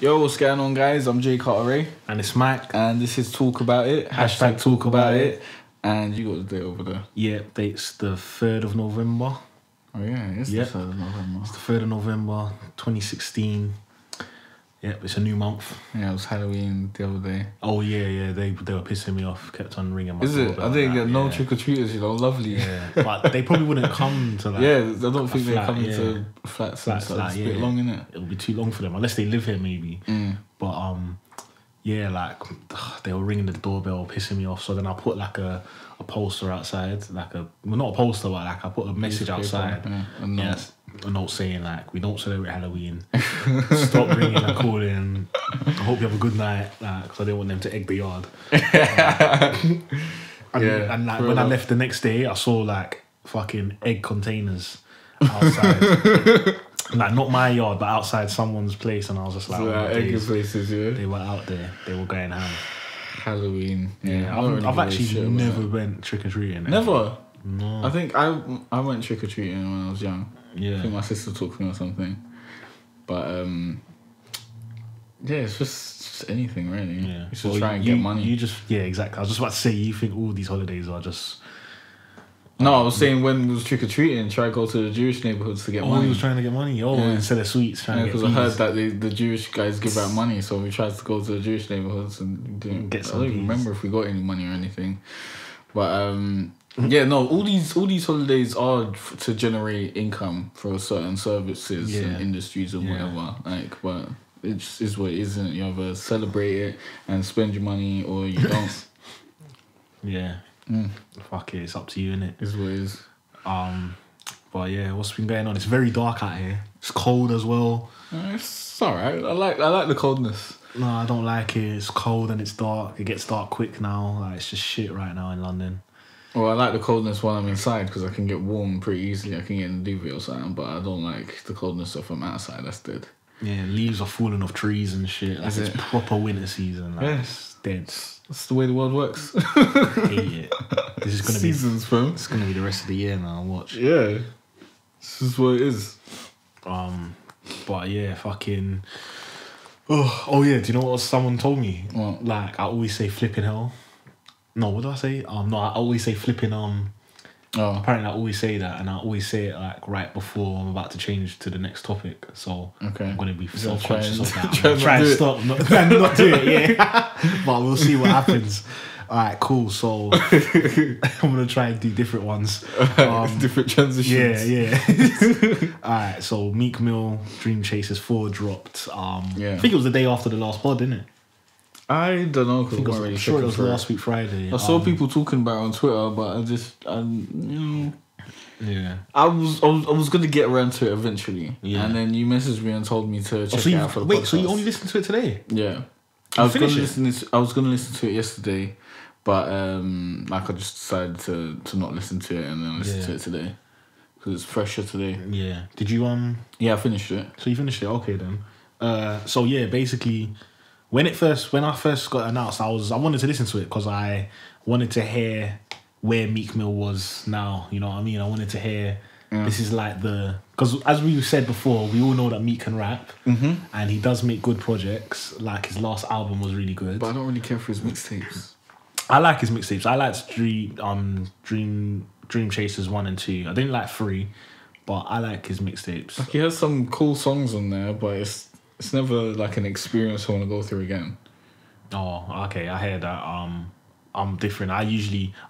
Yo, what's going on, guys? I'm Jay Cartere. And it's Mike. And this is Talk About It. Hashtag Talk About It. And you got the date over there. Yeah, date's the 3rd of November. Oh, yeah, it's the 3rd of November. It's the 3rd of November, 2016. Yep, it's a new month. Yeah, it was Halloween the other day. Oh, yeah, they were pissing me off. Kept on ringing my Is it? I didn't get no trick-or-treaters, you know, lovely. Yeah, but they probably wouldn't come to that. Yeah, I don't think they're coming to flats and stuff. It's a bit long, innit? It'll be too long for them, unless they live here, maybe. But, yeah, like, they were ringing the doorbell, pissing me off. So then I put, like, a poster outside, like well, not a poster, but, like, I put a message outside. Yeah, a note saying, like, we don't celebrate Halloween. Stop ringing and calling. I hope you have a good night, like, because I didn't want them to egg the yard. And like, when I left the next day, I saw, like, fucking egg containers outside. Like, not my yard, but outside someone's place. And I was just like, egg places, yeah. They were out there. They were going ham. Halloween. Yeah, I've actually never went trick-or-treating. Never? No. I think I went trick-or-treating when I was young. Yeah. I think my sister took me or something. But, yeah, it's just anything, really. Yeah. You should try and get money. Yeah, exactly. I was just about to say, you think all these holidays are just... No, I was saying when we was trick-or-treating, try to go to the Jewish neighbourhoods to get money. Oh, he was trying to get money? Oh, yeah. Instead of sweets, trying to get because I heard that the Jewish guys give out money, so we tried to go to the Jewish neighbourhoods and get some. I don't even remember if we got any money or anything. But, yeah, no, all these holidays are to generate income for certain services and industries and whatever. Like, but it just is what it is, isn't it? You either celebrate it and spend your money, or you don't. Yeah. Fuck it, it's up to you, innit? Is what it is. But yeah, what's been going on? It's very dark out here. It's cold as well. It's alright. I like the coldness. No, I don't like it. It's cold and it's dark. It gets dark quick now. Like, it's just shit right now in London. Well, I like the coldness when I'm inside because I can get warm pretty easily. I can get in the duvet or something, but I don't like the coldness if I'm outside. That's dead. Yeah, leaves are falling off trees and shit. Like, it's proper winter season. Like, it's dead. That's the way the world works. I hate it. This is gonna seasons, bro. It's gonna be the rest of the year now. Watch. Yeah, this is what it is. But yeah, fucking. Oh yeah. Do you know what someone told me? What? Like, I always say flipping hell. No, what do I say? No, I always say flipping Apparently, I always say that, and I always say it like right before I'm about to change to the next topic. So I'm gonna be self-conscious of that. I'm gonna try and stop, not do it. Yeah, but we'll see what happens. All right, cool. So I'm gonna try and do different ones, different transitions. Yeah. All right. So Meek Mill, Dream Chasers 4 dropped. I think it was the day after the last pod, didn't it? I don't know. I'm sure it was last week Friday. I saw people talking about it on Twitter, but you know, I was gonna get around to it eventually, and then you messaged me and told me to check it out for the podcast. So you only listened to it today? Yeah, I was gonna listen to it yesterday, but like I just decided to not listen to it and then listen to it today because it's fresher today. Yeah. Did you Yeah, I finished it. So you finished it? Okay then. So yeah, basically. When I first got announced, I wanted to listen to it because I wanted to hear where Meek Mill was now. You know what I mean? I wanted to hear this is like because as we said before, we all know that Meek can rap, and he does make good projects. Like his last album was really good. But I don't really care for his mixtapes. I like his mixtapes. I liked Dream Chasers 1 and 2. I didn't like 3, but I like his mixtapes. Like he has some cool songs on there, but it's never like an experience I want to go through again. Oh, okay. I hear that. I'm different. I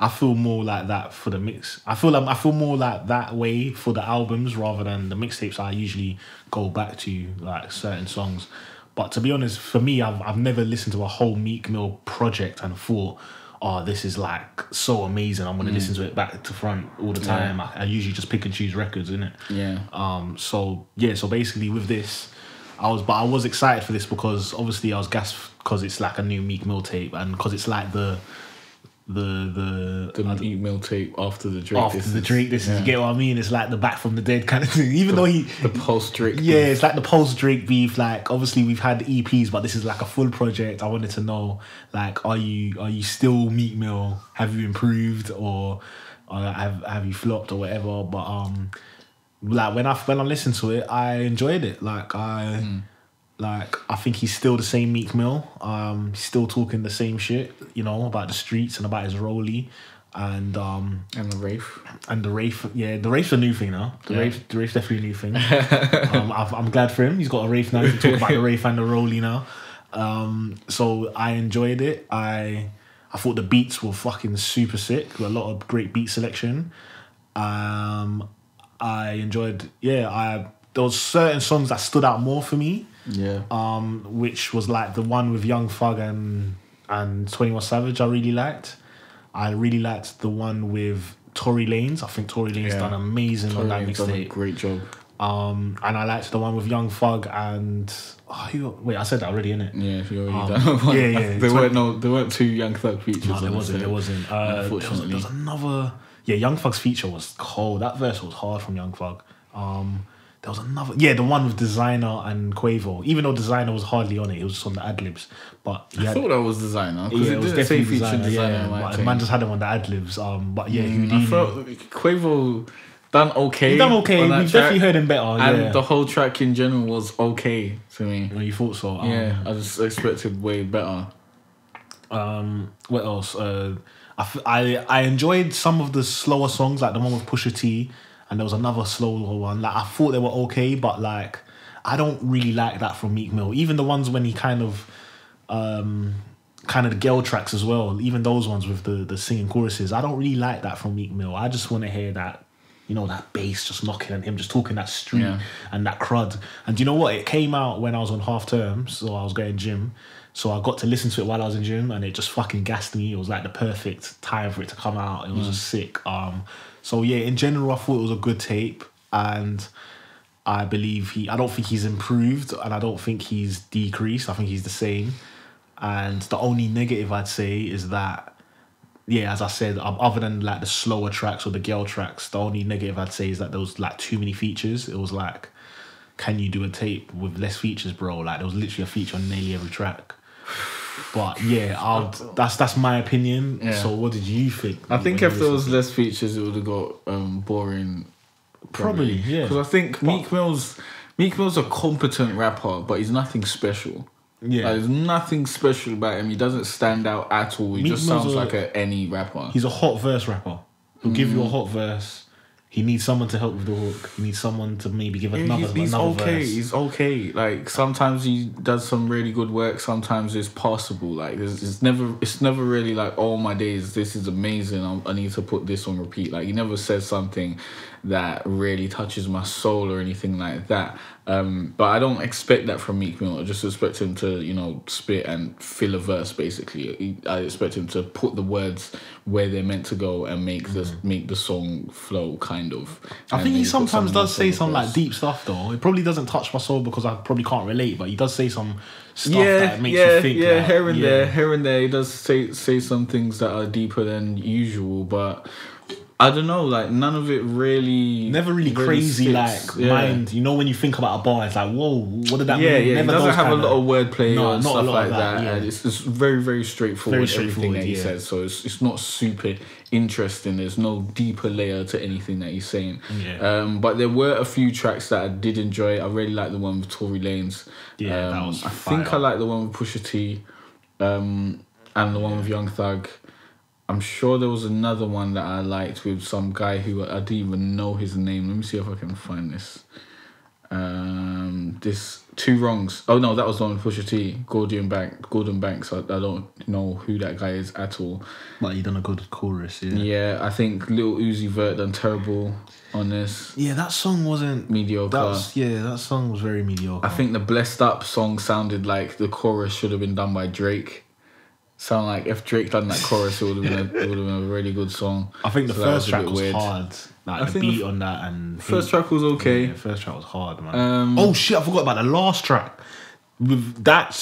feel more like that for the mix. I feel more like that way for the albums rather than the mixtapes. I usually go back to like certain songs. But to be honest, for me, I've never listened to a whole Meek Mill project and thought, oh, this is like so amazing. I'm gonna listen to it back to front all the time. I usually just pick and choose records, innit? Yeah. So basically with this. I was excited for this because obviously I was gassed because it's like a new Meek Mill tape and because it's like the Meek Mill tape after the Drake. You get what I mean? It's like the Back from the Dead kind of thing. Even though the post Drake. Yeah, it's like the post Drake beef. Like obviously we've had EPs, but this is like a full project. I wanted to know, like, are you still Meek Mill? Have you improved or have you flopped or whatever? But like when I listened to it, I enjoyed it. Like Like, I think he's still the same Meek Mill. He's still talking the same shit, you know, about the streets and about his rollie. And the Wraith. And the Wraith, yeah, the Wraith's a new thing now. The Wraith's definitely a new thing. I'm glad for him. He's got a Wraith now. He can talk about the Wraith and the rollie now. So I enjoyed it. I thought the beats were fucking super sick. A lot of great beat selection. I enjoyed, there was certain songs that stood out more for me. Yeah. Which was like the one with Young Thug and 21 Savage I really liked. I really liked the one with Tory Lanez. I think Tory Lanez done amazing on that mixtape. Great job. And I liked the one with Young Thug and wait, I said that already, innit? Yeah, you already done. Yeah. There weren't two Young Thug features. No, there wasn't. Unfortunately, there was another. Yeah, Young Thug's feature was cold. That verse was hard from Young Thug. There was another. Yeah, the one with Designer and Quavo. Even though Designer was hardly on it was just on the ad-libs. But I thought that was Designer. Yeah, it was definitely Designer. But the man just had him on the ad-libs. But yeah, I felt Quavo done okay. He done okay. We've definitely heard him better. And the whole track in general was okay to me. Well, you thought so? Yeah, I just expected way better. What else? I enjoyed some of the slower songs, like the one with Pusha T. And there was another slower one. Like, I thought they were okay, but like, I don't really like that from Meek Mill. Even the ones when he kind of the girl tracks as well. Even those ones with the singing choruses. I don't really like that from Meek Mill. I just want to hear that, you know, that bass just knocking and him just talking that street and that crud. And do you know what? It came out when I was on half term, so I was going gym. So I got to listen to it while I was in gym, and it just fucking gassed me. It was like the perfect time for it to come out. It was just sick. So yeah, in general, I thought it was a good tape, and I believe I don't think he's improved, and I don't think he's decreased. I think he's the same. And the only negative I'd say is that, yeah, as I said, other than like the slower tracks or the girl tracks, the only negative I'd say is that there was like too many features. It was like, can you do a tape with less features, bro? Like, there was literally a feature on nearly every track. But yeah, that's my opinion. Yeah. So what did you think? I think if there was less features, it would have got boring. Probably, yeah. Because I think Meek Mill's a competent rapper, but he's nothing special. Yeah, like, there's nothing special about him. He doesn't stand out at all. He just sounds like any rapper. He's a hot verse rapper. He'll give you a hot verse. He needs someone to help with the hook. He needs someone to maybe give another verse. He's okay. Like, sometimes he does some really good work. Sometimes it's possible. Like, it's never really like, oh my days, this is amazing. I need to put this on repeat. Like, he never says something that really touches my soul or anything like that. But I don't expect that from Meek Mill. I just expect him to, you know, spit and fill a verse, basically. I expect him to put the words where they're meant to go and make the song flow, kind of. I think he sometimes does say some like deep stuff, though. It probably doesn't touch my soul because I probably can't relate, but he does say some stuff that makes you think. Yeah, like, here and there. He does say some things that are deeper than usual, but I don't know, like, none of it really... Never really crazy, sticks. Mind. You know, when you think about a bar, it's like, whoa, what did that mean? Yeah, it doesn't have a lot of wordplay and stuff like that. Yeah. And it's very, very straightforward, everything that he says. So it's not super interesting. There's no deeper layer to anything that he's saying. Yeah. But there were a few tracks that I did enjoy. I really like the one with Tory Lanez. Yeah, that was fire. I think I like the one with Pusha T and the one with Young Thug. I'm sure there was another one that I liked with some guy who I didn't even know his name. Let me see if I can find this. This Two Wrongs. Oh no, that was the one with Pusha T. Gordon Banks. I don't know who that guy is at all. But he done a good chorus, yeah. Yeah, I think Lil Uzi Vert done terrible on this. Yeah, that song wasn't mediocre. That song was very mediocre. I think the Blessed Up song sounded like the chorus should have been done by Drake. Sound like if Drake done that chorus, it would have been a really good song. I think the first track was hard. Like, the beat on that and... First track was okay. Yeah, first track was hard, man. Oh shit, I forgot about the last track. With that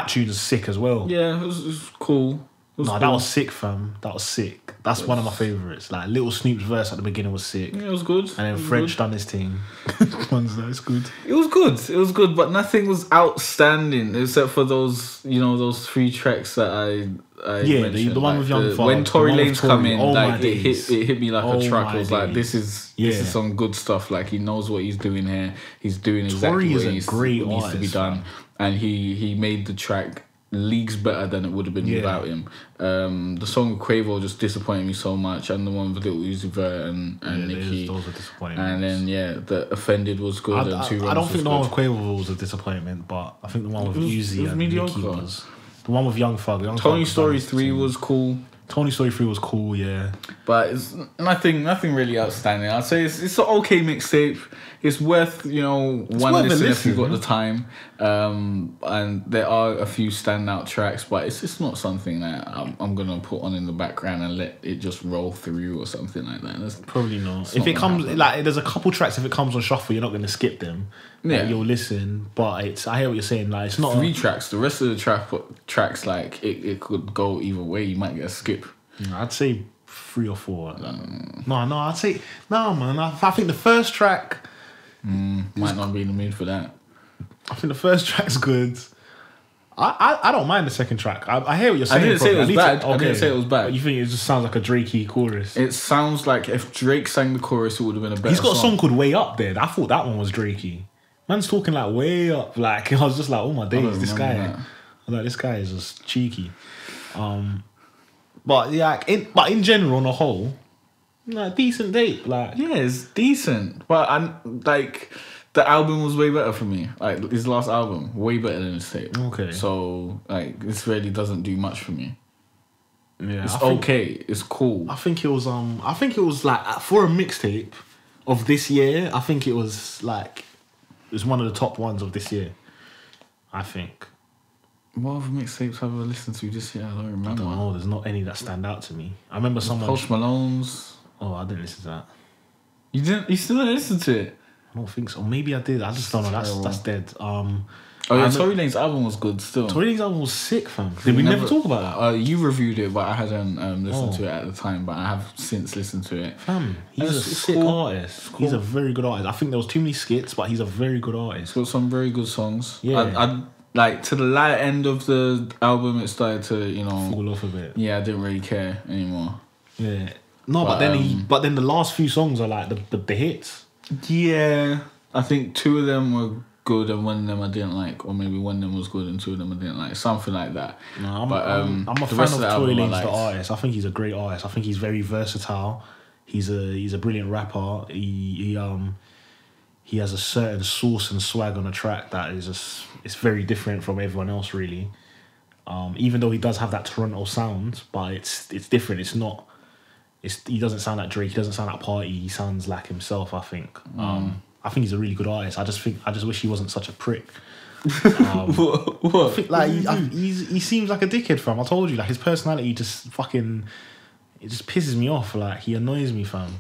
tune is sick as well. Yeah, it was cool. That was sick, fam. That was sick. That's one of my favourites. Like, Little Snoop's verse at the beginning was sick. Yeah, it was good. And then French done his thing. It's good. It was good, but nothing was outstanding except for those, you know, those 3 tracks that I mentioned. The one with Young Thug. When Tory Lanez come in, like, it hit me like a truck. I was like, this is some good stuff. Like, he knows what he's doing here. He's doing exactly what needs to be done. and he made the track leagues better than it would have been without him. The song with Quavo just disappointed me so much, and the one with Lil Uzi Vert and Nicki. Those were disappointing. And then the Offended was good. I don't think the one with Quavo was a disappointment, but I think the one with Uzi and Nicki was. The one with Young Thug. Tony Story 3 was cool. Tony Story 3 was cool, yeah. But it's nothing really outstanding. I'd say it's an okay mixtape. It's worth, one listen if you've got the time. And there are a few standout tracks, but it's not something that I'm going to put on in the background and let it just roll through or something like that. That's probably not. If it comes, there's a couple tracks, if it comes on shuffle, you're not going to skip them. Yeah. You'll listen, but I hear what you're saying. It's not 3 tracks. The rest of the tracks, it could go either way. You might get a skip. I'd say 3 or 4. No, I'd say... No, man. I think the first track... might not be in the mood for that. I think the first track's good. I don't mind the second track. I hear what you're saying. I didn't say it was bad. I didn't say it was bad. But you think it just sounds like a Drakey chorus? It sounds like if Drake sang the chorus, it would have been a better song. He's got a song called Way Up there. I thought that one was Drakey. Man's talking like way up. I was just like, oh my days, this guy. I was like, this guy is just cheeky. But in general, on a whole, decent date. It's decent. But the album was way better for me. His last album, way better than his tape. Okay. So this really doesn't do much for me. Yeah, it's okay. It's cool. I think it was for a mixtape of this year. I think it was one of the top ones of this year. I think. What other mixtapes have I listened to this year? I don't remember. I don't know. There's not any that stand out to me. I remember someone... Post Malone's. Oh, I didn't listen to that. You didn't? You still didn't listen to it? I don't think so. Maybe I did. I just don't know. That's dead. Tory Lanez album was good still. Tory Lanez album was sick, fam. Did we never talk about that? You reviewed it, but I hadn't listened to it at the time. But I have since listened to it. Fam, he's a sick artist. Cool. He's a very good artist. I think there was too many skits, but he's a very good artist. He's got some very good songs. Yeah. To the latter end of the album, it started to, fall off a bit. Yeah, I didn't really care anymore. Yeah. No, but then the last few songs are the hits. Yeah. I think 2 of them were good and 1 of them I didn't like, or maybe 1 of them was good and 2 of them I didn't like, something like that. No, I'm a fan of Tory Lanez, the artist. I think he's a great artist. I think he's very versatile. He's a brilliant rapper. He has a certain sauce and swag on a track that is just, it's very different from everyone else, really. Even though he does have that Toronto sound, but it's different. He doesn't sound like Drake. He doesn't sound like Party. He sounds like himself, I think. I think he's a really good artist. I just wish he wasn't such a prick. What? I think, he seems like a dickhead, fam. I told you, his personality just fucking, it just pisses me off. He annoys me, fam.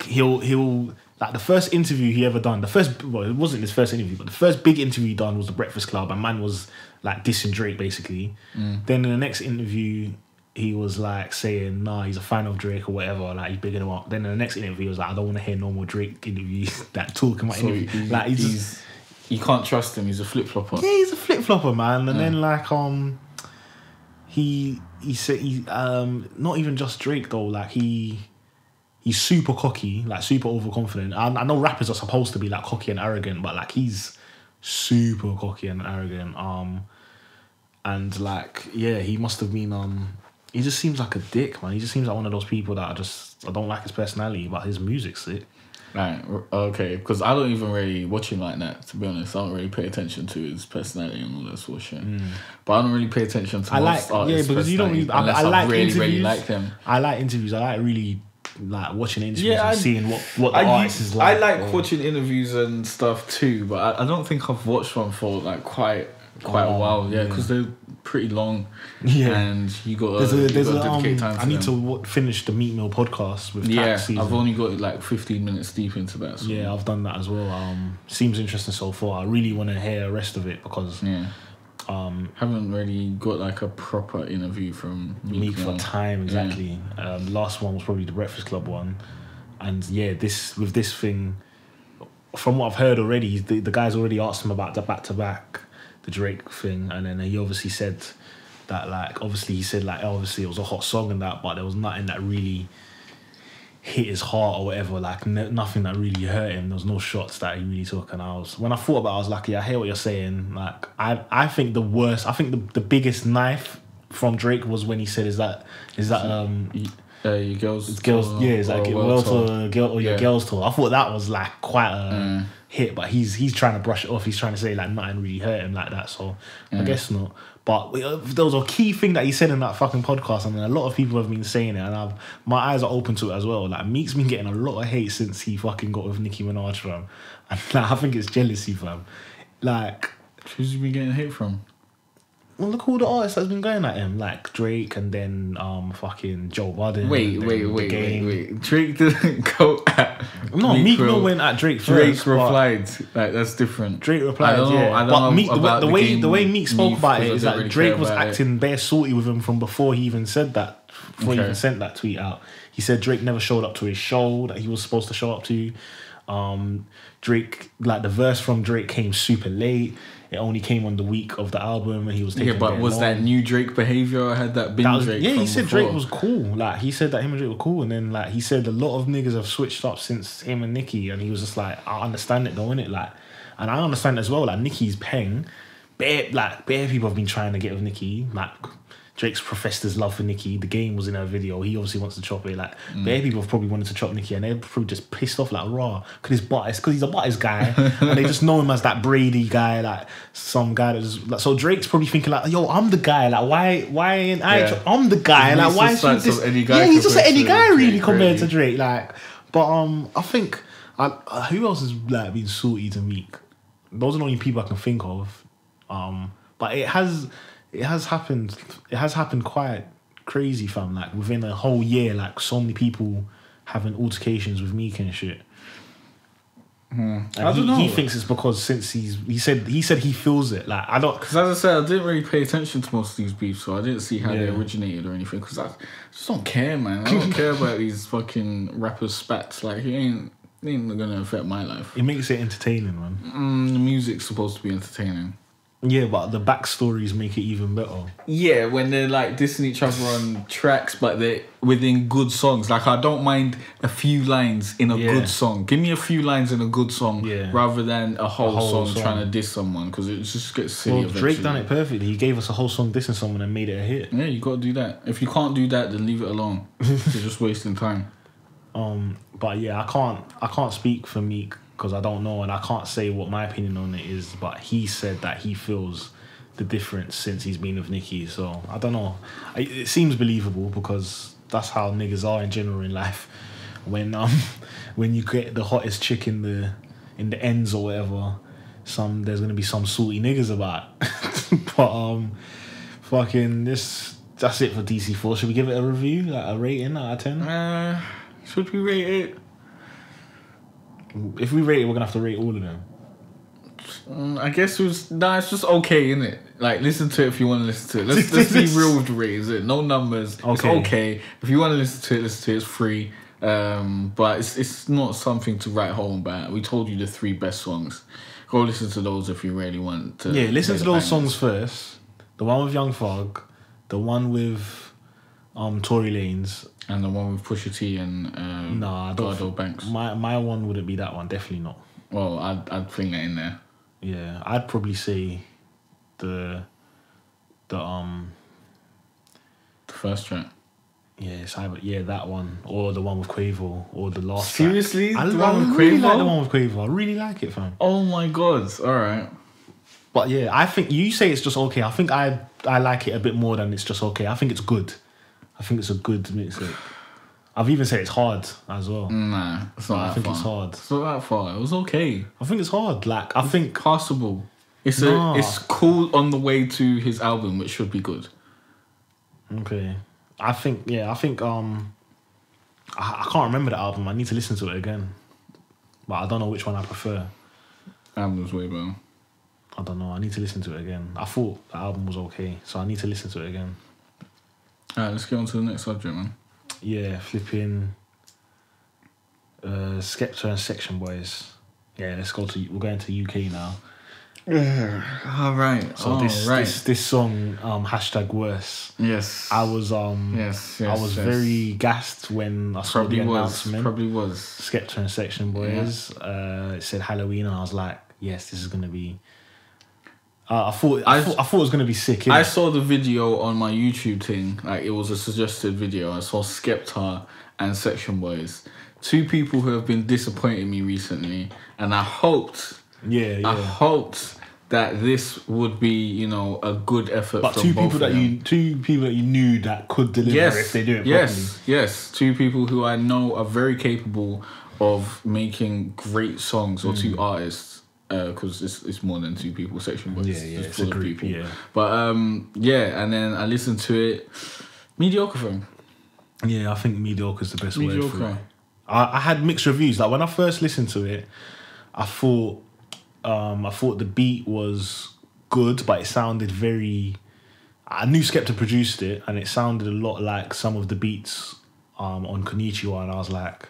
He'll the first interview he ever done, it wasn't his first interview, but the first big interview he done was The Breakfast Club, and man was dissing Drake basically. Then in the next interview, he was saying, nah, he's a fan of Drake or whatever, he's bigging him up. Then in the next interview, he was I don't want to hear no more Drake interviews talking about interviews. You can't trust him. He's a flip flopper. Yeah, he's a flip flopper, man. And then he said not even just Drake though. He's super cocky, super overconfident. I know rappers are supposed to be cocky and arrogant, but he's super cocky and arrogant. And he must have been he just seems like a dick, man. He just seems like one of those people that I don't like his personality, but his music's sick. Right, okay, because I don't even really watch him like that, to be honest. I don't really pay attention to his personality and all that sort of shit. But I don't really pay attention to most artists' because you don't really, unless I really like them. I like interviews. I like really watching interviews and seeing what the artist is like. I like watching interviews and stuff too, but I don't think I've watched one for quite a while, because they're pretty long, and you got to dedicate time to I need to finish the Meek Mill podcast with tax season. I've only got 15 minutes deep into that. So. Yeah, I've done that as well. Seems interesting so far. I really want to hear the rest of it because haven't really got a proper interview from Meek for time, exactly. Last one was probably the Breakfast Club one, and this thing, from what I've heard already, the guys already asked him about the back-to-back, the Drake thing, and then he obviously said that obviously it was a hot song and that, but there was nothing that really hit his heart or whatever. Like nothing that really hurt him. There was no shots that he really took. And when I thought about it, I was like, yeah, I hear what you're saying. Like I think the worst. I think the biggest knife from Drake was when he said, "Is that your girls? It's girls, yeah, it's like world tour, girl or your girls tour." I thought that was like quite a hit, but he's trying to brush it off. He's trying to say like nothing really hurt him like that. So I guess not. But there was a key thing that he said in that fucking podcast, and a lot of people have been saying it, and my eyes are open to it as well. Like Meek's been getting a lot of hate since he fucking got with Nicki Minaj, fam. And like, I think it's jealousy, fam. Like, who's he been getting hate from? Well, look all the artists that's been going at him, like Drake and then fucking Joe Budden. Wait. Drake didn't go at Meek Mill went at Drake first. Drake replied. Like, that's different. Drake replied, but the way Meek spoke about it is that really Drake was acting bare salty with him from before he even said that, before he even sent that tweet out. He said Drake never showed up to his show that he was supposed to show up to. Drake, like the verse from Drake came super late. It only came on the week of the album, and he was taking. Yeah, but was that new Drake behavior, or had that been Drake? Yeah, he said before? Drake was cool. Like he said that him and Drake were cool, and then like he said a lot of niggas have switched up since him and Nicki, and he was just like, I understand it though, innit? Like, and I understand as well. Like Nicki's peng, bare people have been trying to get with Nicki. Like Drake's professed his love for Nicki. The Game was in her video. He obviously wants to chop it. Like bare people have probably wanted to chop Nicki, and they're probably just pissed off like raw because he's a Butters guy, and they just know him as that Brady guy, like some guy that's like. So Drake's probably thinking like, yo, I'm the guy. Like why ain't I? Yeah. I'm the guy. Like why is he this? Yeah, he's just any guy really compared to Drake. Like, but I think who else has like been salty to Meek? Those are the only people I can think of. But it has happened. It has happened quite crazy, fam. Like within a whole year, like so many people having altercations with Meek and shit. I don't know. He thinks it's because since he said he feels it. Like I don't, because as I said, I didn't really pay attention to most of these beefs, so I didn't see how they originated or anything. Because I just don't care, man. I don't care about these fucking rappers' spats. Like he ain't gonna affect my life. It makes it entertaining, man. The music's supposed to be entertaining. Yeah, but the backstories make it even better. Yeah, when they're like dissing each other on tracks, but they're within good songs. Like I don't mind a few lines in a good song. Give me a few lines in a good song, rather than a whole song trying to diss someone, because it just gets silly. Well, Drake done it perfectly. He gave us a whole song dissing someone and made it a hit. Yeah, you got to do that. If you can't do that, then leave it alone. You're just wasting time. But yeah, I can't speak for Meek, because I don't know, and I can't say what my opinion on it is, but he said that he feels the difference since he's been with Nicki, so I don't know. It seems believable, because that's how niggas are in general in life. When you get the hottest chick in the ends or whatever, there's gonna be some salty niggas about. But fucking that's it for DC4. Should we give it a review, like a rating out of 10? Should we rate it? If we rate it, we're gonna have to rate all of them. I guess it's just okay, innit? Like, listen to it if you want to listen to it. Let's be real with the ratings. No numbers. Okay. It's okay. If you want to listen to it, listen to it. It's free. But it's not something to write home about. We told you the 3 best songs. Go listen to those if you really want to. Yeah, listen to those songs first. The one with Young Thug, the one with Tory Lanez, and the one with Pusha T and Gardo Banks. My one wouldn't be that one. Definitely not. Well, I'd bring that in there. Yeah, I'd probably say the first track. Yeah, it's either that one or the one with Quavo or the last. Seriously, track. I really like the one with Quavo. I really like it, fam. Oh my god! All right. But yeah, I think you say it's just okay. I think I like it a bit more than it's just okay. I think it's good. I think it's a good mixtape. I've even said it's hard as well. Nah, it's not. I think it's hard. It's not that far. It was okay. I think it's hard. Like I think passable. It's cool on the way to his album, which should be good. Okay, I think I can't remember the album. I need to listen to it again, but I don't know which one I prefer. Album's way better. I don't know. I need to listen to it again. I thought the album was okay, so I need to listen to it again. Alright, let's get on to the next subject, man. Yeah, flipping Skepta and Section Boys. Yeah, we're going to UK now. All right. So this song, #worse. Yes. I was yes. I was very gassed when I saw the announcement. Probably was. Skepta and Section Boys. It said Halloween, and I was like, yes, this is gonna be. I thought it was gonna be sick. I saw the video on my YouTube thing. Like, it was a suggested video. I saw Skepta and Section Boys, two people who have been disappointing me recently, and I hoped. Yeah. I hoped that this would be, you know, a good effort. But from two both people that you knew that could deliver if they do it properly. Yes, two people who I know are very capable of making great songs, or two artists. Because it's more than two people section, but it's full of people. Yeah. But and then I listened to it. Mediocre film. Yeah, I think mediocre is the best word for it. I had mixed reviews. Like, when I first listened to it, I thought the beat was good, but it sounded very. I knew Skepta produced it, and it sounded a lot like some of the beats on Konnichiwa, and I was like,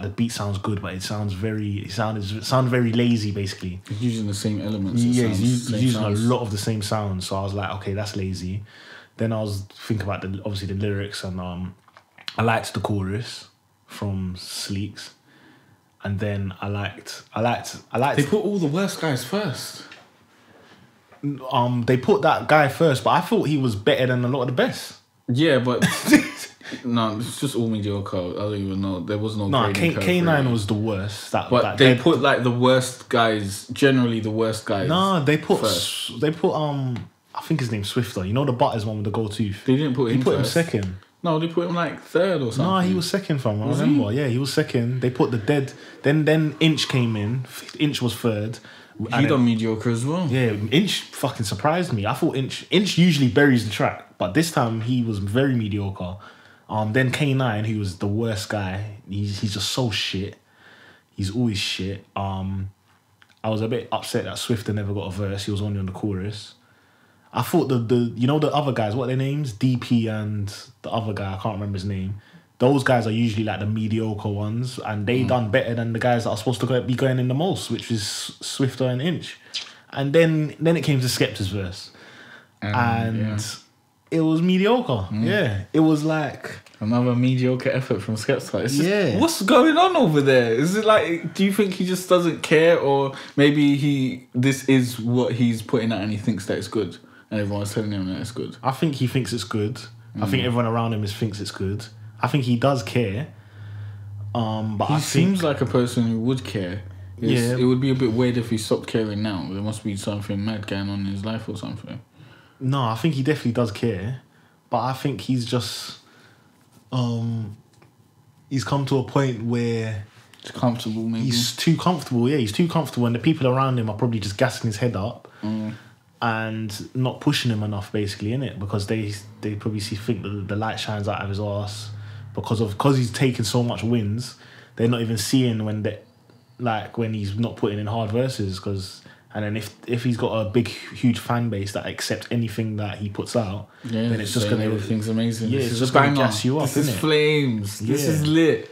the beat sounds good, but it sounded very lazy, basically. He's using the same elements. He's using a lot of the same sounds. So I was like, okay, that's lazy. Then I was thinking about the lyrics, and I liked the chorus from Sleeks, and then I liked. They put all the worst guys first. They put that guy first, but I thought he was better than a lot of the best. Yeah, but. No, it's just all mediocre. I don't even know. There was no. No, K9 was the worst. They put like the worst guys. Generally, the worst guys. No, they put. I think his name's Swifter. You know, the Butters one with the gold tooth. They didn't put him. He put him second. No, they put him like third or something. No, he was second, fam. I remember. Yeah, he was second. They put the dead. Then Inch came in. Inch was third. He done mediocre as well. Yeah, Inch fucking surprised me. I thought Inch usually buries the track, but this time he was very mediocre. Then K9, who was the worst guy, he's just so shit. He's always shit. I was a bit upset that Swifter never got a verse. He was only on the chorus. I thought the other guys, what are their names? DP and the other guy, I can't remember his name. Those guys are usually like the mediocre ones, and they done better than the guys that are supposed to be going in the most, which is Swifter and Inch. And then it came to Skepta's verse. It was mediocre. Yeah. It was like another mediocre effort from Skepta. It's just, what's going on over there? Is it like, do you think he just doesn't care, or maybe this is what he's putting out and he thinks that it's good and everyone's telling him that it's good? I think he thinks it's good. I think everyone around him thinks it's good. I think he does care. But he seems like a person who would care. It would be a bit weird if he stopped caring now. There must be something mad going on in his life or something. No, I think he definitely does care, but I think he's just he's come to a point where he's comfortable. Maybe he's too comfortable. Yeah, he's too comfortable, and the people around him are probably just gassing his head up and not pushing him enough, basically, innit? Because they probably think that the light shines out of his ass because he's taken so much wins. They're not even seeing when he's not putting in hard verses, and then if he's got a big, huge fan base that accepts anything that he puts out, then it's just gonna everything's amazing. Yeah, it's just gonna gas you up. This is flames. This is lit,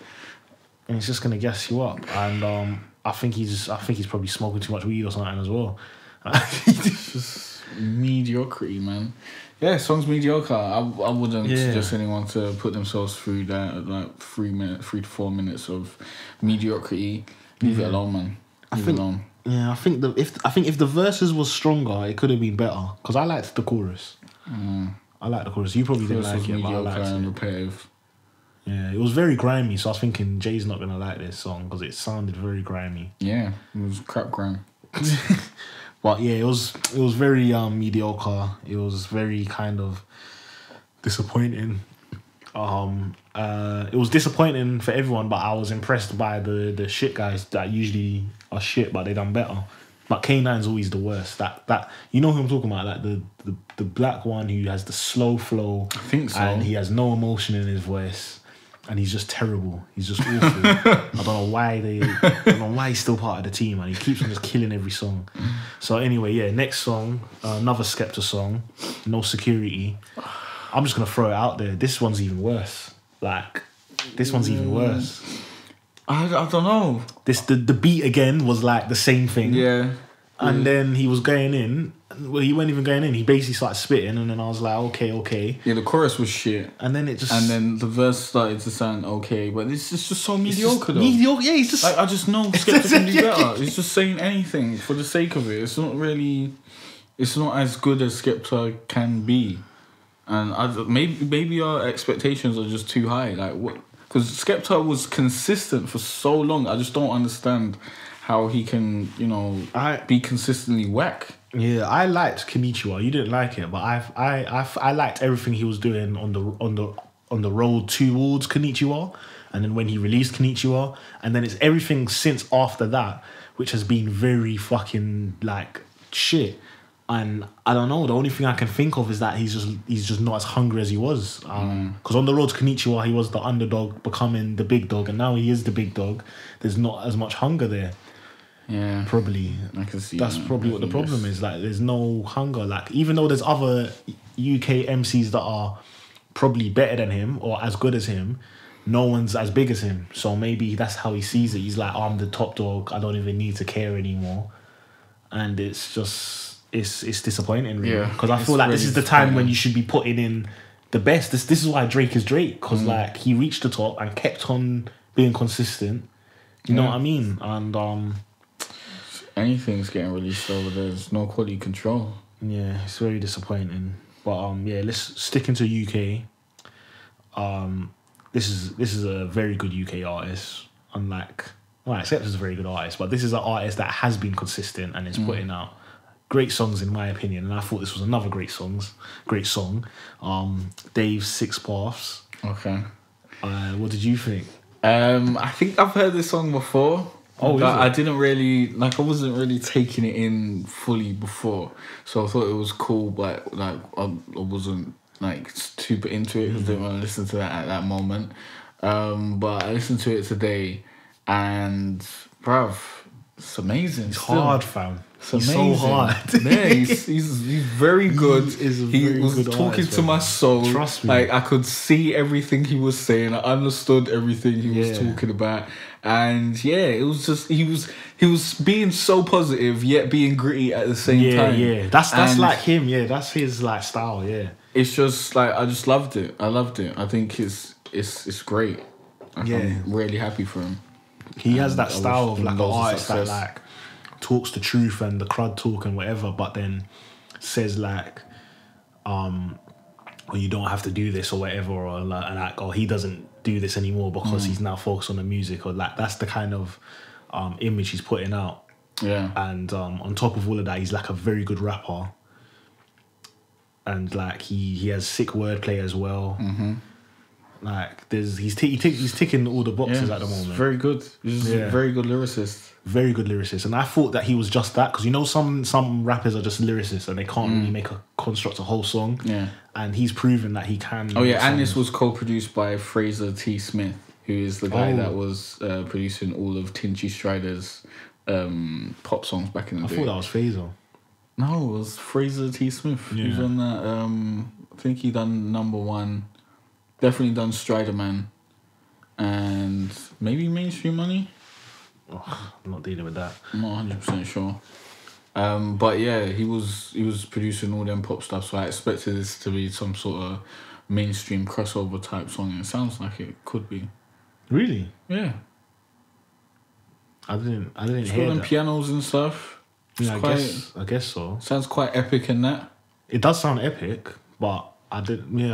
and it's just gonna gas you up. And I think he's probably smoking too much weed or something as well. It's just mediocrity, man. Yeah, song's mediocre. I wouldn't suggest anyone to put themselves through that, like 3 to 4 minutes of mediocrity. Leave it alone, man. Leave it alone. Yeah, I think if the verses was stronger, it could have been better. Because I liked the chorus. I liked the chorus. You probably didn't like it, but I liked it. Repetitive. Yeah, it was very grimy. So I was thinking Jay's not gonna like this song because it sounded very grimy. Yeah, it was crap grime. But yeah, it was very mediocre. It was very kind of disappointing. It was disappointing for everyone, but I was impressed by the shit guys that usually are shit, but they done better. But K9's always the worst. That you know who I'm talking about, like the black one who has the slow flow. I think so. And he has no emotion in his voice, and he's just terrible. He's just awful. I don't know why he's still part of the team, and he keeps on just killing every song. So anyway, yeah, next song, another Skepta song, No Security. I'm just gonna throw it out there. This one's even worse. Like, this one's even worse. I don't know. The beat again was like the same thing. Yeah. And then he was going in. Well, he wasn't even going in. He basically started spitting, and then I was like, okay. Yeah, the chorus was shit. And then it just... And then the verse started to sound okay, but it's just so mediocre, though. Mediocre, yeah, he's just... I just know Skepta can do better. He's just saying anything for the sake of it. It's not really... It's not as good as Skepta can be. And maybe our expectations are just too high. Like, what? Because Skepta was consistent for so long. I just don't understand how he can, be consistently whack. Yeah, I liked Konnichiwa. You didn't like it, but I liked everything he was doing on the road towards Konnichiwa, and then when he released Konnichiwa, and then it's everything since after that, which has been very fucking like shit. And I don't know. The only thing I can think of is that he's just not as hungry as he was. Because on the road to Konnichiwa, he was the underdog becoming the big dog, and now he is the big dog. There's not as much hunger there. Yeah, probably. I can see. That's probably what the problem is. Like, there's no hunger. Like, even though there's other UK MCs that are probably better than him or as good as him, no one's as big as him. So maybe that's how he sees it. He's like, I'm the top dog. I don't even need to care anymore. And it's just. It's disappointing, really, because I feel like really this is the time when you should be putting in the best. This is why Drake is Drake, because like he reached the top and kept on being consistent. You know what I mean? And anything's getting released over there. There's no quality control. Yeah, it's very disappointing. But let's stick into UK. This is a very good UK artist. Unlike, Skepta's is a very good artist, but this is an artist that has been consistent and is putting out great songs, in my opinion, and I thought this was another great song. Dave's Six Paths. Okay. What did you think? I think I've heard this song before. Oh, I didn't really I wasn't really taking it in fully before, so I thought it was cool, but I wasn't super into it because I didn't want to listen to that at that moment. But I listened to it today, and bruv, it's amazing. It's hard, fam. It's so hard. Yeah, he's very good. He was good talking artist, to my soul. Trust me. Like, I could see everything he was saying. I understood everything he was talking about. And yeah, it was just he was being so positive yet being gritty at the same time. Yeah. That's like him. Yeah, that's his like style. Yeah. It's just like I just loved it. I loved it. I think it's great. I'm really happy for him. He has that style of like an artist that like talks the truth and the crud talk and whatever, but then says like, well, you don't have to do this or whatever, or he doesn't do this anymore because he's now focused on the music, or like that's the kind of image he's putting out. Yeah. And on top of all of that, he's like a very good rapper, and like he has sick wordplay as well. Mm-hmm. Like he's ticking all the boxes at the moment. Very good. He's a very good lyricist. Very good lyricist, and I thought that he was just that, because some rappers are just lyricists and they can't really construct a whole song. Yeah, and he's proven that he can. Oh yeah, and this was co-produced by Fraser T. Smith, who is the guy that was producing all of Tinchy Strider's pop songs back in the day. I thought that was Fraser. No, it was Fraser T. Smith. Yeah. He was on that. I think he done Number One. Definitely done Strider Man, and maybe Mainstream Money. Oh, I'm not dealing with that. I'm not 100% sure. But yeah, he was producing all them pop stuff, so I expected this to be some sort of mainstream crossover type song, and it sounds like it could be. Really? Yeah. I didn't hear them that. Pianos and stuff. Yeah, I guess so. Sounds quite epic in that. It does sound epic, but I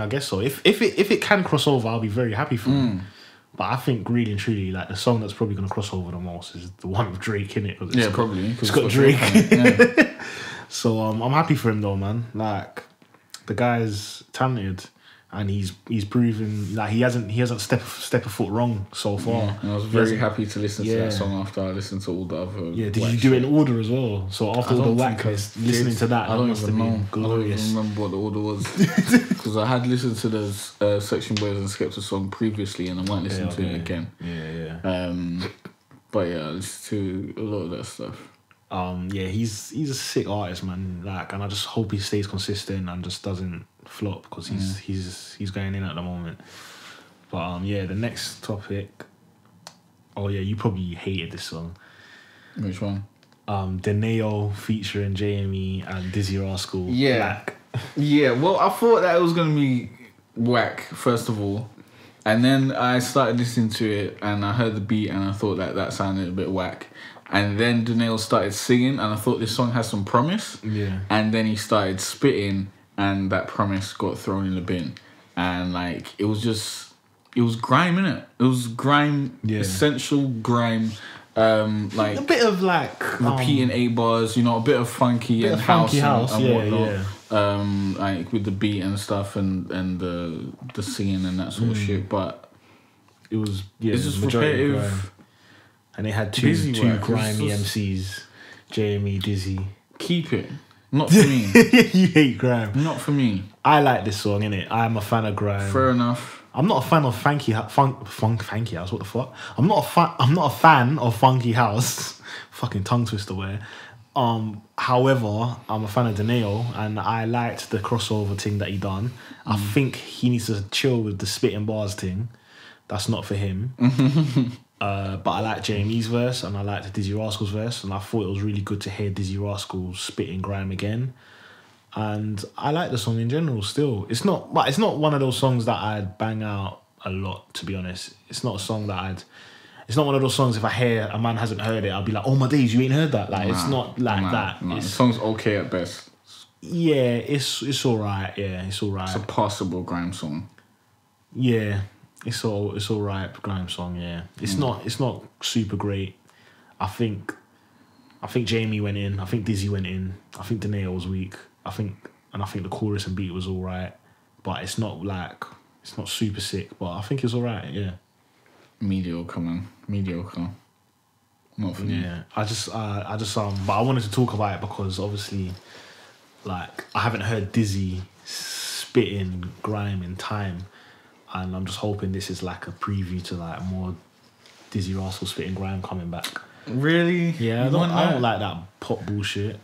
guess so. If it can cross over, I'll be very happy for him. But I think really and truly, like the song that's probably going to cross over the most is the one with Drake in it. Yeah, probably. It's got Drake. Yeah. So I'm happy for him though, man. Like the guy's talented, and he's proven like he hasn't step a foot wrong so far. Yeah, and I was very happy to listen to that song after I listened to all the other. Yeah, did you do it in order as well? So after all the whackness, listening to that, I don't even know. Glorious. I don't even remember what the order was because I had listened to the Section Boys and Skepta song previously, and I might listen to it again. Yeah. But yeah, I listened to a lot of that stuff. He's a sick artist, man. Like, and I just hope he stays consistent and just doesn't flop, because he's going in at the moment. But the next topic, Oh yeah, you probably hated this song. Which one? Deneo featuring Jamie and Dizzy Rascal. Yeah. Yeah, well, I thought that it was going to be whack, first of all. And then I started listening to it and I heard the beat and I thought that sounded a bit whack. And then Deneo started singing and I thought this song has some promise. Yeah. And then he started spitting and that promise got thrown in the bin. And like, it was grime, innit? It was grime, essential grime. Like a bit of like repeating 8 bars, you know, a bit of funky and house and whatnot. Like with the beat and stuff and the singing and that sort of shit. But it was it's just repetitive. And it had two grimy MCs, Jamie, Dizzy. Keep it. Not for me. You hate grime. Not for me. I like this song, innit? I'm a fan of grime. Fair enough. I'm not a fan of funky house. What the fuck? I'm not a fan of funky house. Fucking tongue twister wear. However, I'm a fan of Deneo, and I liked the crossover thing that he done. I think he needs to chill with the spitting bars thing. That's not for him. But I like Jamie's verse, and I liked Dizzy Rascal's verse, and I thought it was really good to hear Dizzy Rascal spitting grime again. And I like the song in general still. It's not one of those songs that I'd bang out a lot, to be honest. It's not a song that it's not one of those songs if I hear a man hasn't heard it, I'll be like, oh my days, you ain't heard that. Like, it's not like that. The song's okay at best. Yeah, it's alright. Yeah, it's alright. It's a passable grime song. Yeah, it's alright grime song, yeah. It's not super great. I think Jamie went in, I think Dizzy went in, I think Deneo was weak. I think the chorus and beat was all right, but it's not super sick. But I think it's all right. Yeah. Mediocre, man. Mediocre. Not for me. Yeah. I just but I wanted to talk about it because obviously, like, I haven't heard Dizzy spitting grime in time, and I'm just hoping this is like a preview to like more Dizzy Rascal spitting grime coming back. Really? Yeah. I don't like that pop bullshit.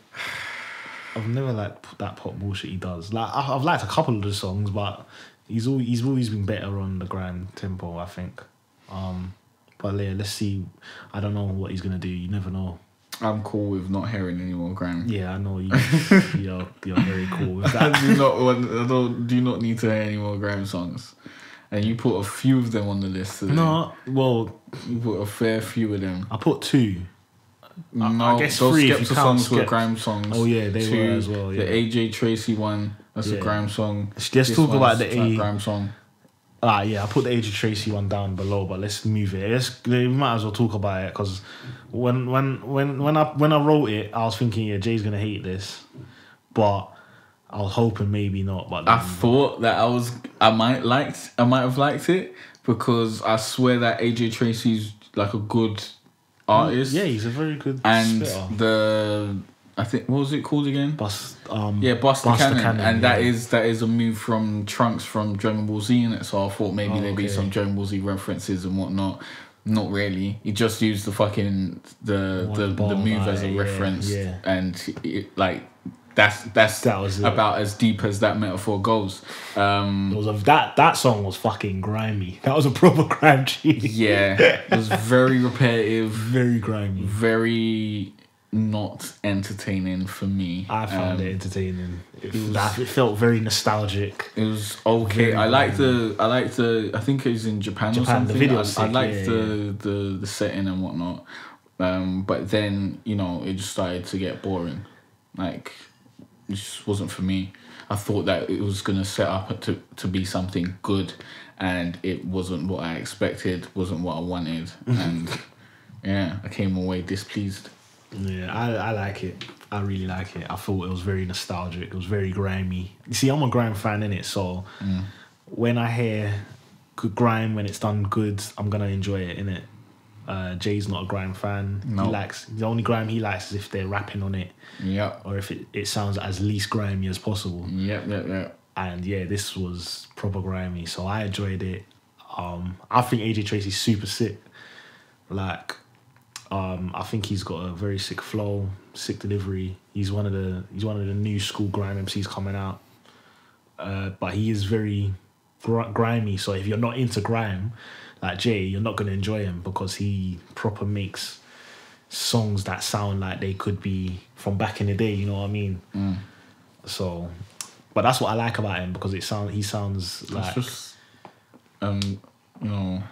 I've never liked that pop bullshit he does. Like I've liked a couple of the songs, but he's always been better on the grime tempo, I think. But yeah, let's see. I don't know what he's gonna do. You never know. I'm cool with not hearing any more grime. Yeah, I know you. you're very cool with that. I do not need to hear any more grime songs. And you put a few of them on the list today. No, well, you put a fair few of them. I put 2. No, I guess those 3 Skepta songs were grime songs. Oh yeah, they were as well. Yeah. The AJ Tracy one, that's a grime song. Let's talk about the grime song. Yeah, I put the AJ Tracy one down below, but let's move it. We might as well talk about it because when I wrote it, I was thinking, Jay's gonna hate this, but I was hoping maybe not. But I thought that I might have liked it because I swear that AJ Tracy's like a good artist. Yeah, he's a very good and spitter. I think, what was it called again? Bust the Cannon. And that is a move from Trunks from Dragon Ball Z in it. So I thought maybe there'd be some Dragon Ball Z references and whatnot. Not really. He just used the fucking the move as a reference, and that was about as deep as that metaphor goes. That song was fucking grimy. That was a proper grime tune. Yeah, it was very repetitive, very grimy, very not entertaining for me. I found it entertaining. It felt very nostalgic. It was okay. I liked the. I think it was in Japan or something. The video I liked the setting and whatnot. But then it just started to get boring. Like, it just wasn't for me. I thought that it was gonna set up to be something good, and it wasn't what I expected. Wasn't what I wanted, and I came away displeased. Yeah, I like it. I really like it. I thought it was very nostalgic. It was very grimy. You see, I'm a grime fan, innit? So when I hear good grime, when it's done good, I'm gonna enjoy it, innit? Jay's not a grime fan. No. The only grime he likes is if they're rapping on it. Yeah. Or if it sounds as least grimy as possible. Yep. And yeah, this was proper grimy, so I enjoyed it. I think AJ Tracy's super sick. Like, I think he's got a very sick flow, sick delivery. He's one of the new school grime MCs coming out. But he is very grimy. So if you're not into grime, like Jay, you're not gonna enjoy him because he proper makes songs that sound like they could be from back in the day. You know what I mean? So, but that's what I like about him because he sounds like just, you know,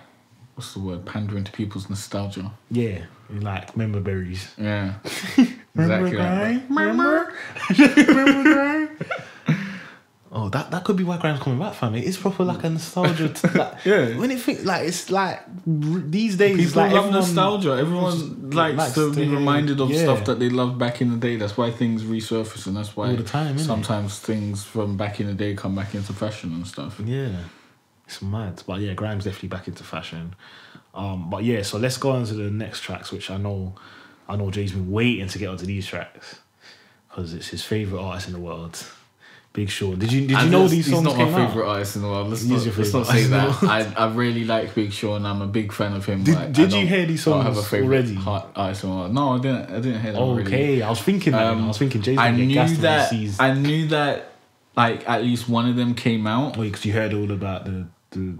what's the word? Pandering to people's nostalgia. Yeah, like member berries. Yeah, exactly. Remember? Oh, that could be why Grime's coming back, fam. It's proper like a nostalgia. Yeah. When it think like it's like these days, people like love nostalgia. Everyone likes to be reminded of stuff that they loved back in the day. That's why things resurface, and that's why all the time, sometimes things from back in the day come back into fashion and stuff. Yeah, it's mad. But yeah, Grime's definitely back into fashion. But yeah, so let's go on to the next tracks, which I know Jay's been waiting to get onto these tracks because it's his favorite artist in the world. Big Sean. Did you know these songs? He's not my favourite artist in the world. Let's not say that. I really like Big Sean. I'm a big fan of him. Did you hear these songs I have a favourite already? Artist in the world. No, I didn't hear them already. Okay, I was thinking that. I was thinking Jay's gonna get gassed when he sees. I knew that like at least one of them came out. Wait, because you heard all about the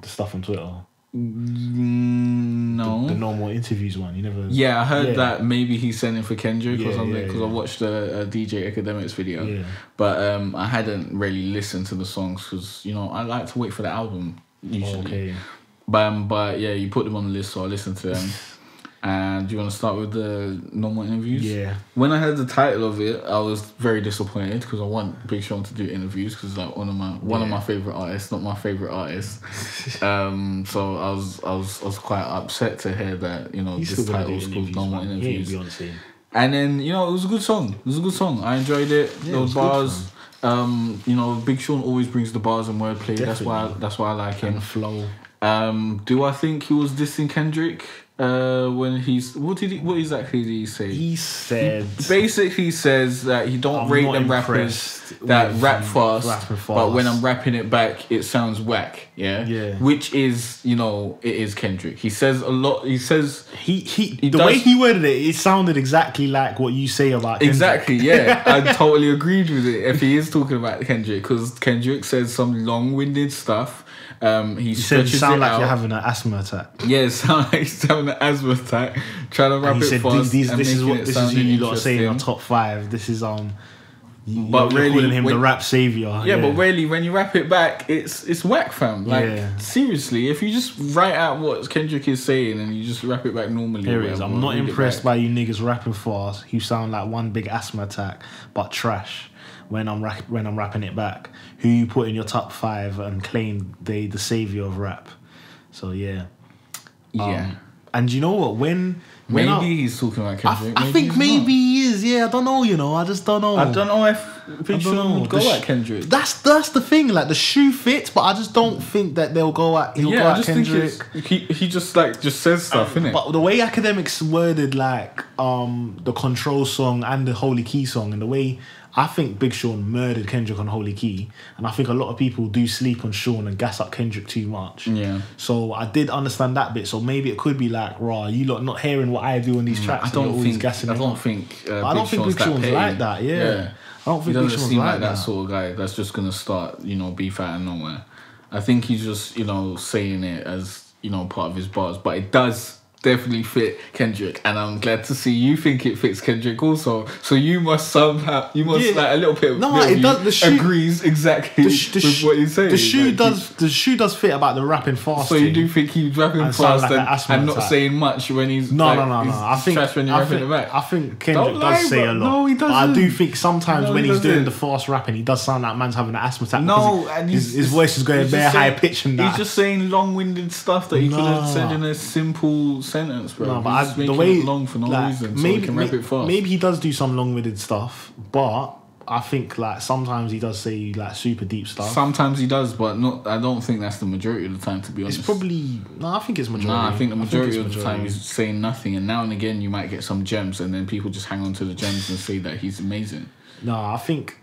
stuff on Twitter. No, the normal interviews one. You never. Yeah, I heard that maybe he's sending for Kendrick or something because I watched a DJ Academics video. Yeah. But I hadn't really listened to the songs because I like to wait for the album usually. Okay. But yeah, you put them on the list, so I listened to them. And do you want to start with the normal interviews? Yeah. When I heard the title of it, I was very disappointed because I want Big Sean to do interviews because like one of my favorite artists, not my favorite artist. So I was quite upset to hear that this title was called Normal Interviews. And then it was a good song. It was a good song. I enjoyed it. Yeah, those bars. Big Sean always brings the bars and wordplay. Definitely. That's why I like him. And the flow. Do I think he was dissing Kendrick? When what exactly did he say? He said basically says that he don't rate them rappers that rap fast, but when I'm rapping it back, it sounds whack. Yeah. Which is it is Kendrick. He says a lot. He says the way he worded it, it sounded exactly like what you say about Kendrick. Exactly. Yeah, I totally agreed with it. If he is talking about Kendrick, because Kendrick says some long-winded stuff. He said you sound like you're having an asthma attack. Yeah, it sounds like he's having an asthma attack. Trying to rap it fast. This is who you lot say in your top 5. This is but you're really, calling him the rap savior. Yeah, but really, when you rap it back, it's whack, fam. Like seriously, if you just write out what Kendrick is saying and you just rap it back normally. Here it is. I'm not impressed by you niggas rapping fast. You sound like one big asthma attack, but trash. When I'm rapping it back, who you put in your top 5 and claim they the savior of rap. So yeah. And you know what? Maybe he's talking about Kendrick. I think maybe he is. Yeah, I don't know. I just don't know. I don't know if Big Sean would go at Kendrick. That's the thing. Like the shoe fits, but I just don't think that they'll go at. He'll go at Kendrick. He just says stuff, innit? But the way Academics worded like the Control song and the Holy Key song, and the way. I think Big Sean murdered Kendrick on Holy Key, and I think a lot of people do sleep on Sean and gas up Kendrick too much. Yeah. So I did understand that bit. So maybe it could be like, raw, you lot not hearing what I do on these tracks. I don't think Big Sean's like that. Yeah. I don't think he doesn't seem like that sort of guy that's just gonna start, beef out of nowhere. I think he's just, saying it as, part of his bars, but it does definitely fit Kendrick, and I'm glad to see you think it fits Kendrick also. So you must like a little bit. No, it does. The shoe agrees exactly with what he's saying. The shoe does fit about the rapping fast. So you do think he's rapping fast and not saying much when he's no. I think trash when you're rapping it back. I think Kendrick does say a lot. No, he doesn't. But I do think sometimes when he's doing the fast rapping, he does sound like man's having an asthma attack. No, and his voice is going very high pitch and that. He's just saying long-winded stuff that he could have said in a simple sentence, bro. No, but the way it long for no reason, so he can rap it fast. Maybe he does do some long-winded stuff, but I think like sometimes he does say like super deep stuff. Sometimes he does, but not. I don't think that's the majority of the time. To be honest, it's probably I think it's majority. I think the majority of the time he's saying nothing, and now and again you might get some gems, and then people just hang on to the gems and say that he's amazing. No, I think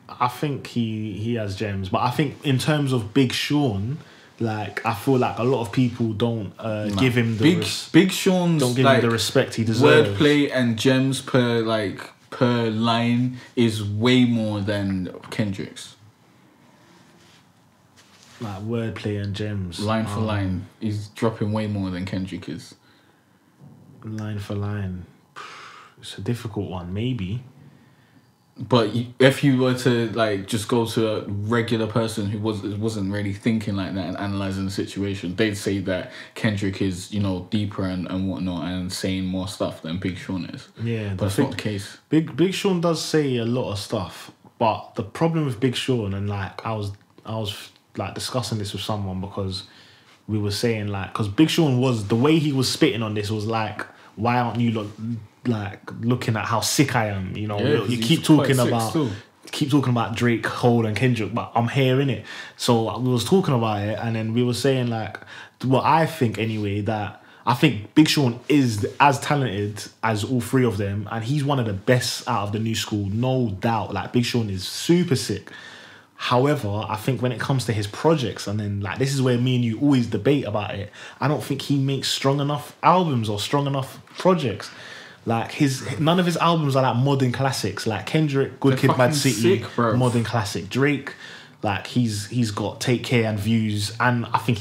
he has gems, but I think in terms of Big Sean. Like I feel like a lot of people don't give him the Big Sean's don't give him the respect he deserves. Wordplay and gems per line is way more than Kendrick's. like wordplay and gems. Line for line, he's dropping way more than Kendrick is. Line for line, it's a difficult one, maybe. But if you were to like just go to a regular person who wasn't really thinking like that and analysing the situation, they'd say that Kendrick is, you know, deeper and whatnot and saying more stuff than Big Sean is. Yeah, but that's not the case. Big Sean does say a lot of stuff, but the problem with Big Sean, and like I was like discussing this with someone because we were saying like, because Big Sean was, the way he was spitting on this was like, why aren't you looking at how sick I am? You know, you keep talking about Drake, Cole, and Kendrick, but I'm hearing it. So we was talking about it, and then we were saying like, what I think anyway, that I think Big Sean is as talented as all three of them, and he's one of the best out of the new school, no doubt. Like Big Sean is super sick. However, I think when it comes to his projects, and then like this is where me and you always debate about it, I don't think he makes strong enough albums or strong enough projects. Like none of his albums are like modern classics. Like Kendrick, Good Kid, Mad City, sick, modern classic. Drake, like he's got Take Care and Views, and I think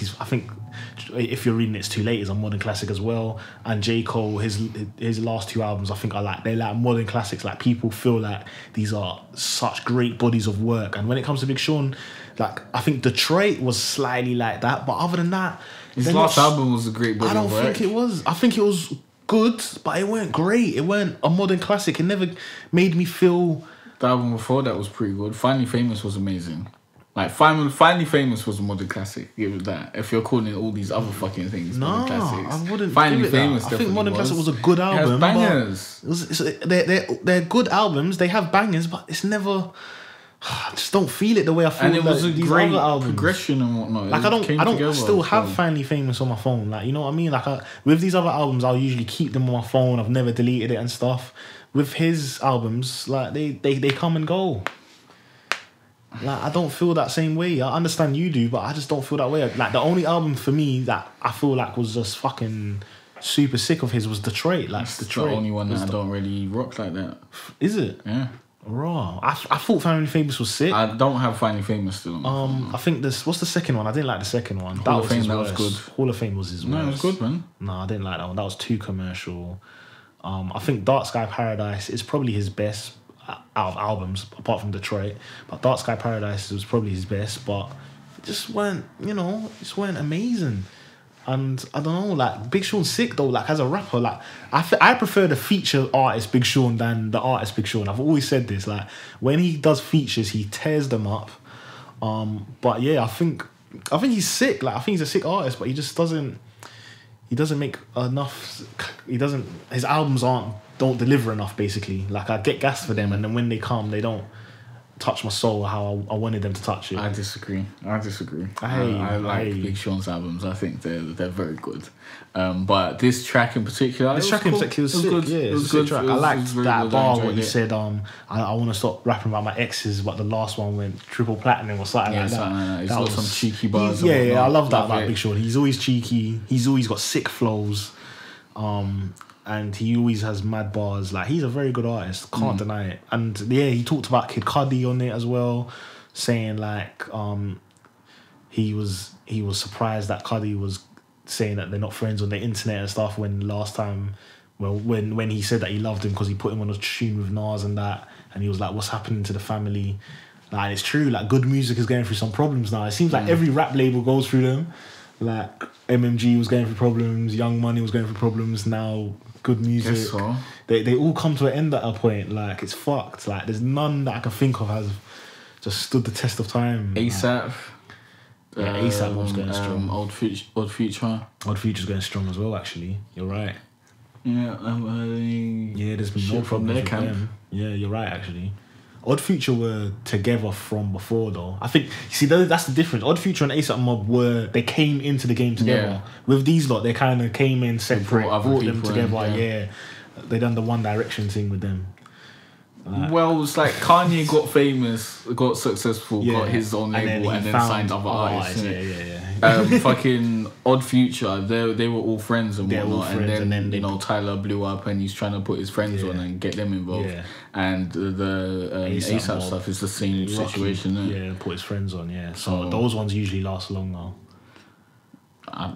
If You're Reading It's Too Late is a modern classic as well. And J. Cole, his last two albums, I think they're like modern classics. Like people feel like these are such great bodies of work. And when it comes to Big Sean, like I think Detroit was slightly like that, but other than that, his last album was a great body of work. I don't think it was. I think it was good, but it weren't great. It weren't a modern classic. It never made me feel. The album before that was pretty good. Finally Famous was amazing. Like Finally Famous was a modern classic. Give it that. If you're calling all these other fucking things modern classics, I wouldn't. Finally Famous. I think Modern Classic was a good album. It has bangers. They're good albums. They have bangers, but it's never. I just don't feel it the way I feel. And it was like a great progression and whatnot. Like I don't still have Finally Famous on my phone. Like you know what I mean. Like with these other albums, I'll usually keep them on my phone. I've never deleted it and stuff. With his albums, like they come and go. Like I don't feel that same way. I understand you do, but I just don't feel that way. Like the only album for me that I feel like was just fucking super sick of his was Detroit. Like it's Detroit. The only one that I don't really rock like that. Is it? Yeah. Raw. I thought Finally Famous was sick. I don't have Finally Famous still. I think what's the second one? I didn't like the second one. Hall of Fame, that was good. Hall of Fame was his worst. No, it was good, man. No, I didn't like that one. That was too commercial. I think Dark Sky Paradise is probably his best out of albums, apart from Detroit. But Dark Sky Paradise was probably his best, but it just weren't amazing. And I don't know, like Big Sean's sick though. Like as a rapper, like I prefer the feature artist Big Sean than the artist Big Sean. I've always said this. Like when he does features, he tears them up. But yeah, I think he's sick. Like I think he's a sick artist, but he just doesn't. He doesn't make enough. His albums don't deliver enough. Basically, like I get gassed for them, and then when they come, they don't touch my soul how I wanted them to touch it. I disagree. I like Big Sean's albums. I think they're very good. But this track in particular, was sick. Yeah, it was a good track. I liked that bar where he said, "I want to stop rapping about my exes," but the last one went triple platinum or something like that. He's got some cheeky bars. Yeah, I love that about Big Sean. He's always cheeky. He's always got sick flows. And he always has mad bars. Like he's a very good artist, can't deny it. And yeah, he talked about Kid Cudi on it as well, saying like he was surprised that Cudi was saying that they're not friends on the internet and stuff when he said that he loved him because he put him on a tune with Nas and that, and he was like, what's happening to the family? Like it's true, like good music is going through some problems now. It seems like every rap label goes through them. Like MMG was going through problems, Young Money was going through problems. Now good music, so. They all come to an end at a point. Like it's fucked. Like there's none that I can think of has just stood the test of time. ASAP. Yeah, ASAP was going strong. Old Future. Old Future's going strong as well. Actually, you're right. Yeah, there's been no problems with them. Yeah, you're right. Actually. Odd Future were together from before though. I think you see that's the difference. Odd Future and ASAP Mob they came into the game together. Yeah. With these lot, they kind of came in separate, brought them together. Yeah, they done the One Direction thing with them. Well, it's like Kanye got famous, got successful, got his own label, and then signed other artists. Fucking Odd Future, they were all friends and whatnot, and then you know Tyler blew up and he's trying to put his friends on and get them involved. And the ASAP stuff is the same situation. Put his friends on. So those ones usually last longer.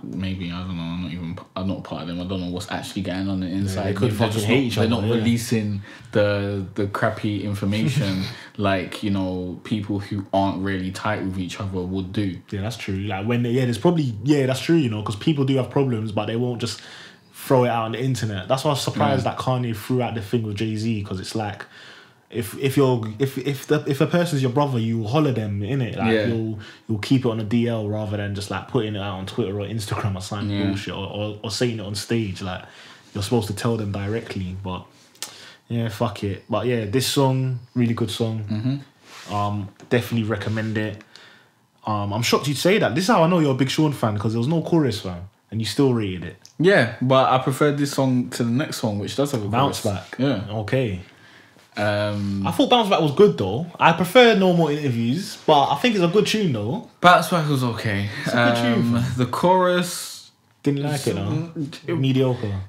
Maybe, I don't know. I'm not part of them. I don't know what's actually going on the inside. They could fucking hate each other. They're not releasing the crappy information like, you know, people who aren't really tight with each other would do. Yeah, that's true. Like when there's probably that's true. You know, because people do have problems, but they won't just throw it out on the internet. That's why I was surprised that Kanye threw out the thing with Jay-Z, because it's like, if a person's your brother, you holler them, innit? Like you'll keep it on a DL rather than just like putting it out on Twitter or Instagram or something bullshit or saying it on stage. Like you're supposed to tell them directly, but fuck it. But this song, really good song. Definitely recommend it. I'm shocked you'd say that. This is how I know you're a Big Sean fan, because there was no chorus, man, and you still rated it. Yeah, but I preferred this song to the next song, which does have a Bounce chorus. Back. Yeah. Okay. I thought Bounce Back was good though. I prefer No More Interviews, but I think it's a good tune though. Bounce Back was okay. It's a good tune. The chorus, didn't like it though. Mediocre.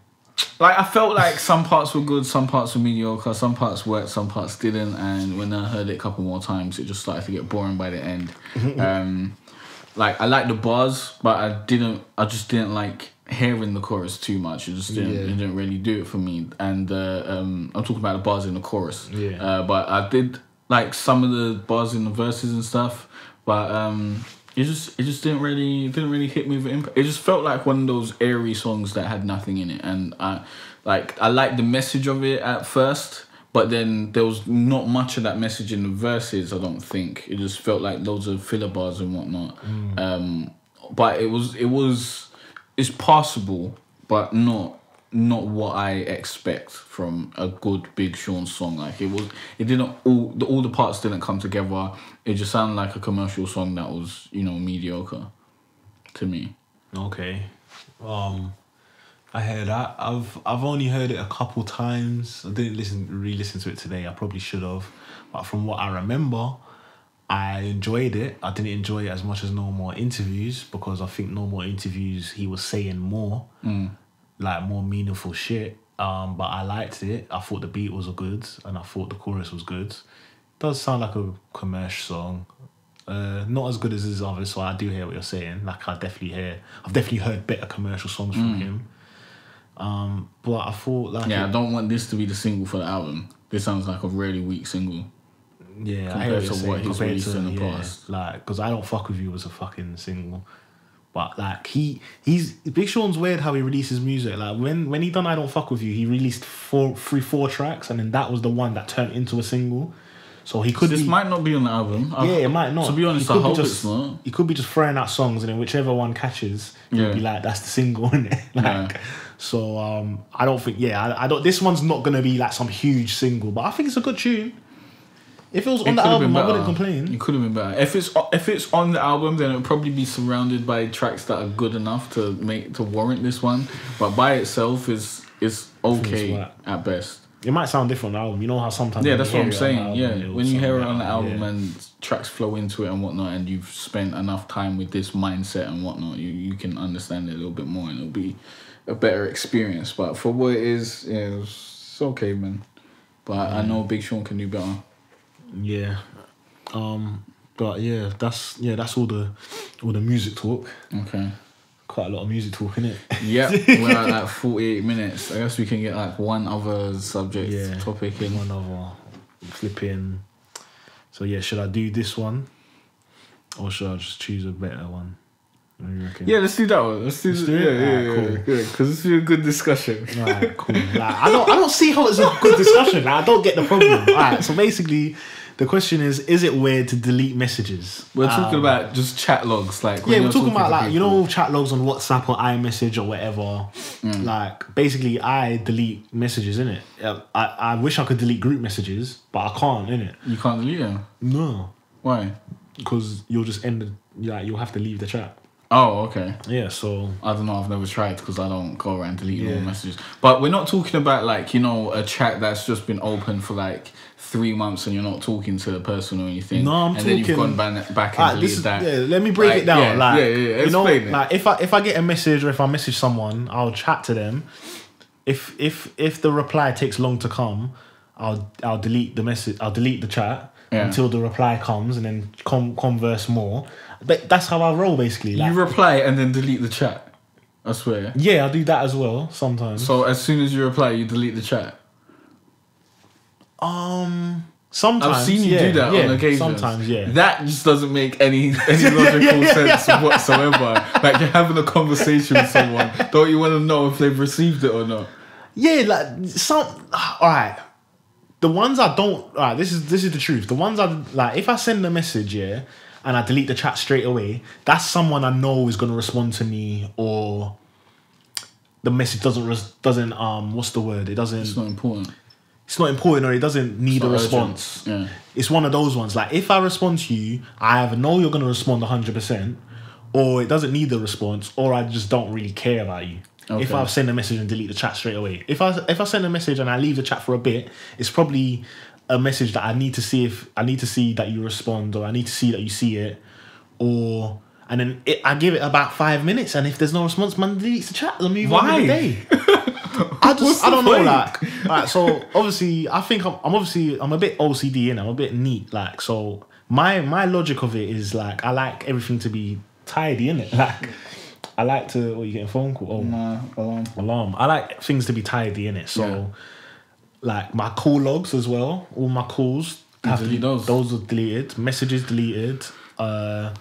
Like I felt like some parts were good, some parts were mediocre, some parts worked, some parts didn't, and when I heard it a couple more times, it just started to get boring by the end. Like I liked the bars, but I just didn't like hearing the chorus too much. It just didn't really do it for me. And I'm talking about the bars in the chorus. But I did like some of the bars in the verses and stuff. But it just didn't really hit me with impact. It just felt like one of those airy songs that had nothing in it. And I liked the message of it at first, but then there was not much of that message in the verses. I don't think. It just felt like loads of filler bars and whatnot. But it's passable, but not what I expect from a good Big Sean song. Like it didn't all the parts didn't come together. It just sounded like a commercial song that was, you know, mediocre to me. Okay. I heard that. I've only heard it a couple times. I didn't re-listen to it today. I probably should have. But from what I remember, I enjoyed it. I didn't enjoy it as much as No More Interviews, because I think No More Interviews, he was saying more, like more meaningful shit. But I liked it. I thought the beat was good, and I thought the chorus was good. It does sound like a commercial song. Not as good as his others, so I do hear what you're saying. Like I've definitely heard better commercial songs from him. But I thought like I don't want this to be the single for the album. This sounds like a really weak single. Yeah, compared to what he's released in the past. Like, because I Don't Fuck With You was a fucking single. But like he's Big Sean's weird how he releases music. Like when he done I Don't Fuck With You, he released four tracks, and then that was the one that turned into a single. So he could. This might not be on the album. It might not. To be honest, I hope it's not. He could be just throwing out songs, and then whichever one catches, he'll be like, "That's the single," innit? Like, so I don't think. I don't. This one's not gonna be like some huge single, but I think it's a good tune. If it was on the album, I wouldn't complain. It could have been better. If it's on the album, then it would probably be surrounded by tracks that are good enough to warrant this one. But by itself is okay at best. It might sound different on the album. You know how sometimes that's what I'm saying. When you hear it on the album and tracks flow into it and whatnot, and you've spent enough time with this mindset and whatnot, you can understand it a little bit more, and it'll be a better experience. But for what it is, it's okay, man. But I know Big Sean can do better. Yeah. But that's all the music talk. Okay. Quite a lot of music talk, innit? Yep, we're at like 48 minutes. I guess we can get like one other subject topic in. One other flipping. So should I do this one? Or should I just choose a better one? What do you reckon? Yeah, let's do that one. Let's do it. Cool. Because this is a good discussion. Alright, cool. Like, I don't see how it's a good discussion. Like, I don't get the problem. Alright, so basically the question is it weird to delete messages? We're talking about just chat logs, like we're talking about like people. Chat logs on WhatsApp or iMessage or whatever. Like basically, I delete messages, innit? I wish I could delete group messages, but I can't, innit? You can't delete them? No. Why? Because you'll just end. You'll have to leave the chat. Oh, okay. Yeah, so I don't know. I've never tried because I don't go around deleting all messages. But we're not talking about like, you know, a chat that's just been open for like 3 months and you're not talking to the person or anything. No, I'm talking. And then you've gone back and deleted that. Yeah, let me break it down. You know, like if I get a message or if I message someone, I'll chat to them. If the reply takes long to come, I'll delete the message. I'll delete the chat until the reply comes and then converse more. But that's how I roll, basically. Like, you reply and then delete the chat. I swear. Yeah, I do that as well sometimes. So as soon as you reply, you delete the chat. Sometimes I've seen you do that on occasion. Sometimes, yeah. That just doesn't make any logical sense whatsoever. Like you're having a conversation with someone. Don't you want to know if they've received it or not? Yeah, like some. All right. The ones I don't. All right. This is the truth. The ones I like. If I send a message, and I delete the chat straight away, that's someone I know is gonna respond to me, or the message doesn't. What's the word? It doesn't. It's not important. It's not important, or it doesn't need a response. Yeah. It's one of those ones. Like if I respond to you, I either know you're gonna respond 100%, or it doesn't need the response, or I just don't really care about you. Okay. If I send a message and delete the chat straight away. If I send a message and I leave the chat for a bit, it's probably a message that I need to see that you respond, or I need to see that you see it, and then I give it about 5 minutes, and if there's no response, man deletes the chat and move on with the day. I don't know, like, right, so obviously I think I'm a bit OCD and I'm a bit neat, like, so my logic of it is like I like everything to be tidy, innit? Like I like to. What, you getting a phone call? Oh, nah, alarm. I like things to be tidy, innit? So, like my call logs as well. All my calls have to be, those are deleted. Messages deleted. What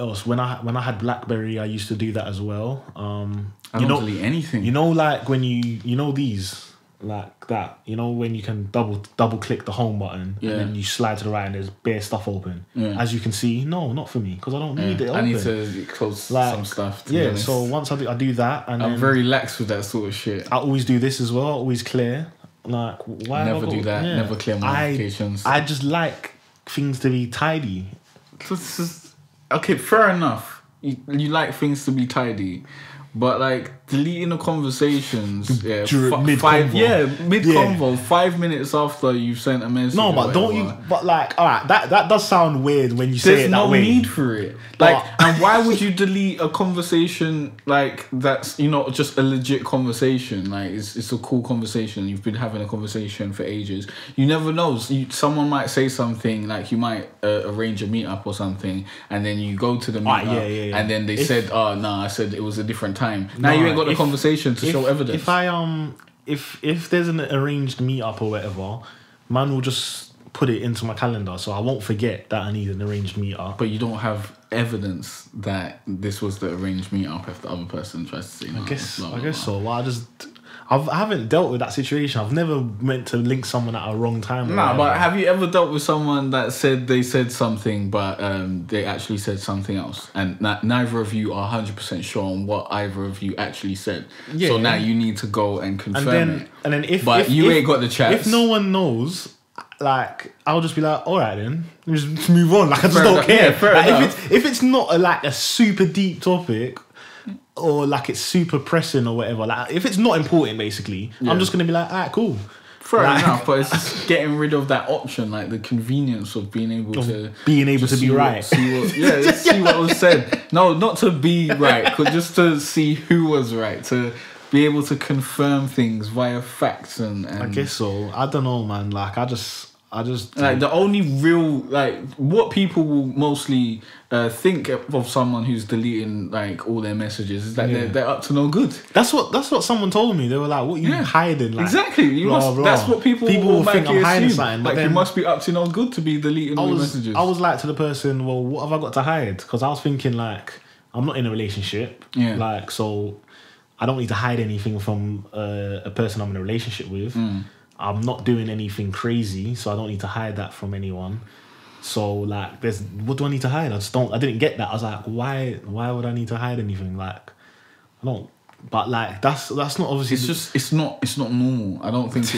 else? When I had BlackBerry, I used to do that as well. I don't delete anything. You know, like when you know these. Like that, you know, when you can double click the home button and then you slide to the right and there's bare stuff open. Yeah. As you can see, no, not for me, because I don't need it open. I need to close some stuff. So once I do that, and I'm very lax with that sort of shit. I always do this as well. Always clear. Like why? Never do that. Yeah. Never clear my notifications. I just like things to be tidy. Okay, fair enough. You like things to be tidy. But like deleting the conversations, mid-convo, 5 minutes after you've sent a message. No, but don't you? But like, all right, that does sound weird when you say it that way. There's no need for it. Like, and why would you delete a conversation like that's, you know, just a legit conversation? Like it's a cool conversation. You've been having a conversation for ages. You never know. Someone might say something, like you might arrange a meetup or something, and then you go to the meetup, and then they said, "Oh no, I said it was a different time." Now you ain't got the conversation to show evidence. If there's an arranged meetup or whatever, man will just put it into my calendar, so I won't forget that I need an arranged meetup. But you don't have evidence that this was the arranged meetup if the other person tries to say no. I guess so. Well, I haven't dealt with that situation. I've never meant to link someone at a wrong time. Nah, but have you ever dealt with someone that said they said something, but they actually said something else, and neither of you are 100% sure on what either of you actually said? Yeah, so now you need to go and confirm it. And then if you ain't got the chats, if no one knows, like I'll just be like, all right then, just move on. Like I just don't care. If it's not a super deep topic, or like it's super pressing or whatever, like if it's not important, basically, I'm just gonna be like, alright, cool. Fair enough, but it's just getting rid of that option, like the convenience of being able to be right. See what was said. No, not to be right, but just to see who was right, to be able to confirm things via facts and I guess so. I don't know, man. Like I just like the only real, like what people will mostly think of someone who's deleting like all their messages is that they're up to no good. That's what someone told me. They were like, "What are you hiding?" Like, exactly. That's what people will think I'm hiding something. But like, then, you must be up to no good to be deleting all your messages. I was like to the person, "Well, what have I got to hide?" Because I was thinking like, I'm not in a relationship. Yeah. Like so, I don't need to hide anything from a person I'm in a relationship with. I'm not doing anything crazy, so I don't need to hide that from anyone. So like, what do I need to hide? I didn't get that. I was like, why would I need to hide anything? Like, I don't. But like, that's not obviously. It's not normal. I don't think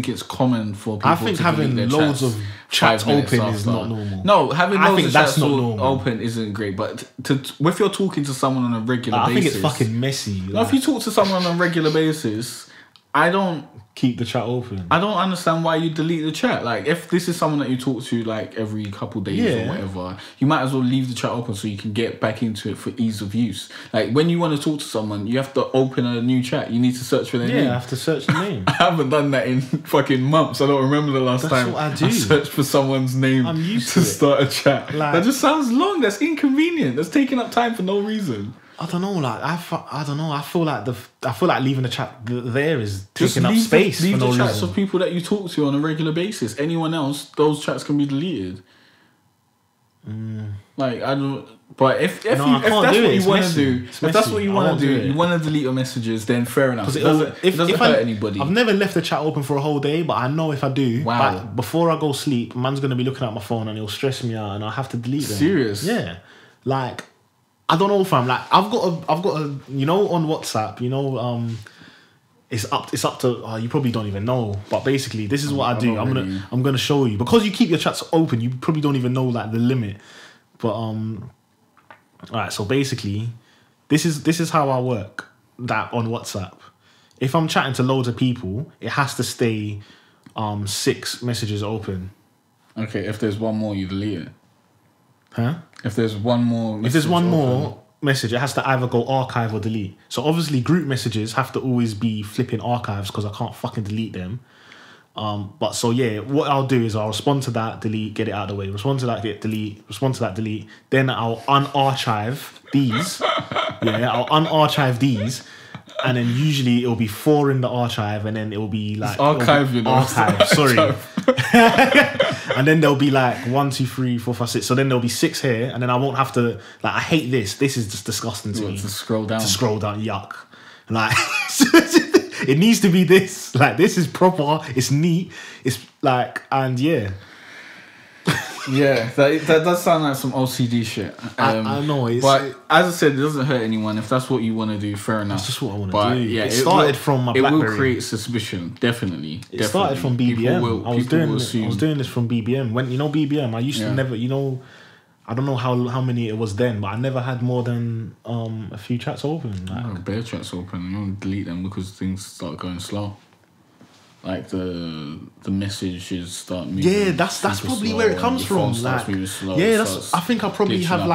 it's common for people. I think having loads of chats open is not normal. No, having loads of chats open isn't great. But if you're talking to someone on a regular basis, I think it's fucking messy. No, if you talk to someone on a regular basis, I don't keep the chat open. I don't understand why you delete the chat. Like, if this is someone that you talk to like every couple days or whatever, you might as well leave the chat open so you can get back into it for ease of use. Like, when you want to talk to someone, you have to open a new chat. You need to search for their name. Yeah, I have to search the name. I haven't done that in fucking months. I don't remember the last time what I do. I searched for someone's name to start a chat. Like, that just sounds long. That's inconvenient. That's taking up time for no reason. I don't know, like I don't know. I feel like leaving the chat there is taking up space. Leave for the no chats reason. of people that you talk to on a regular basis. Anyone else, those chats can be deleted. Like, I don't. But if that's what you want to do, if that's what you want to do, you want to delete your messages, then fair enough. It doesn't hurt anybody. I've never left the chat open for a whole day, but I know if I do, like, before I go sleep, man's gonna be looking at my phone and it'll stress me out, and I have to delete them. Serious? Yeah, like. I don't know, fam. Like, I've got a, you know, on WhatsApp, you know, it's up to, you probably don't even know, but basically, this is what I do. I'm gonna show you, because you keep your chats open. You probably don't even know like the limit, but alright. So basically, this is how I work that on WhatsApp. If I'm chatting to loads of people, it has to stay 6 messages open. Okay, if there's one more, you delete it. Huh? If there's one more message, it has to either go archive or delete. So obviously group messages have to always be flipping archives because I can't fucking delete them. But so yeah, what I'll do is I'll respond to that, delete, get it out of the way. Respond to that, delete. Respond to that, delete. Then I'll unarchive these. I'll unarchive these. And then usually it'll be 4 in the archive, and then it'll be like archive. Sorry. And then there'll be like 1, 2, 3, 4, 5, 6. So then there'll be 6 here, and then I won't have to, like, I hate this. This is just disgusting to me. To scroll down. Yuck. Like, it needs to be this. Like, this is proper. It's neat. It's like, and yeah. Yeah, that does sound like some OCD shit. I know, but as I said, it doesn't hurt anyone. If that's what you want to do, fair enough. That's just what I want to do. Yeah, it started from my BlackBerry. It will create suspicion, definitely. It started from BBM. I was doing this from BBM. When, you know, BBM, I used to never, you know, I don't know how many it was then, but I never had more than a few chats open. Like, bare chats open. You don't delete them because things start going slow. Like the messages start moving. Yeah, that's probably slow, where it comes from. Like, slow, yeah, I think I probably have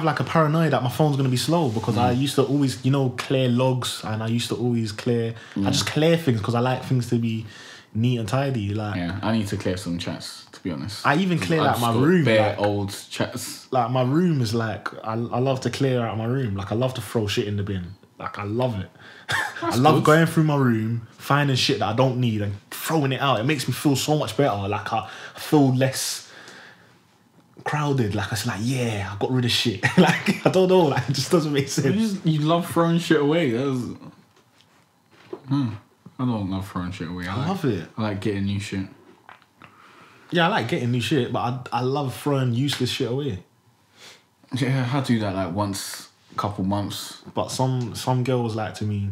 like a paranoia that my phone's gonna be slow because I used to always, you know, clear logs, and I used to always clear. I just clear things because I like things to be neat and tidy. Like, yeah, I need to clear some chats, to be honest. I even clear like my room. Bare old chats. Like, my room is like, I love to clear out my room. Like, I love to throw shit in the bin. Like, I love it. I love going through my room, finding shit that I don't need and throwing it out. It makes me feel so much better. Like, I feel less crowded. Like, it's like, yeah, I got rid of shit. Like, I don't know. Like, it just doesn't make sense. You love throwing shit away. I don't love throwing shit away. I love it. I like getting new shit. Yeah, I like getting new shit, but I love throwing useless shit away. Yeah, I do that like once. Couple months, but some girls like to me,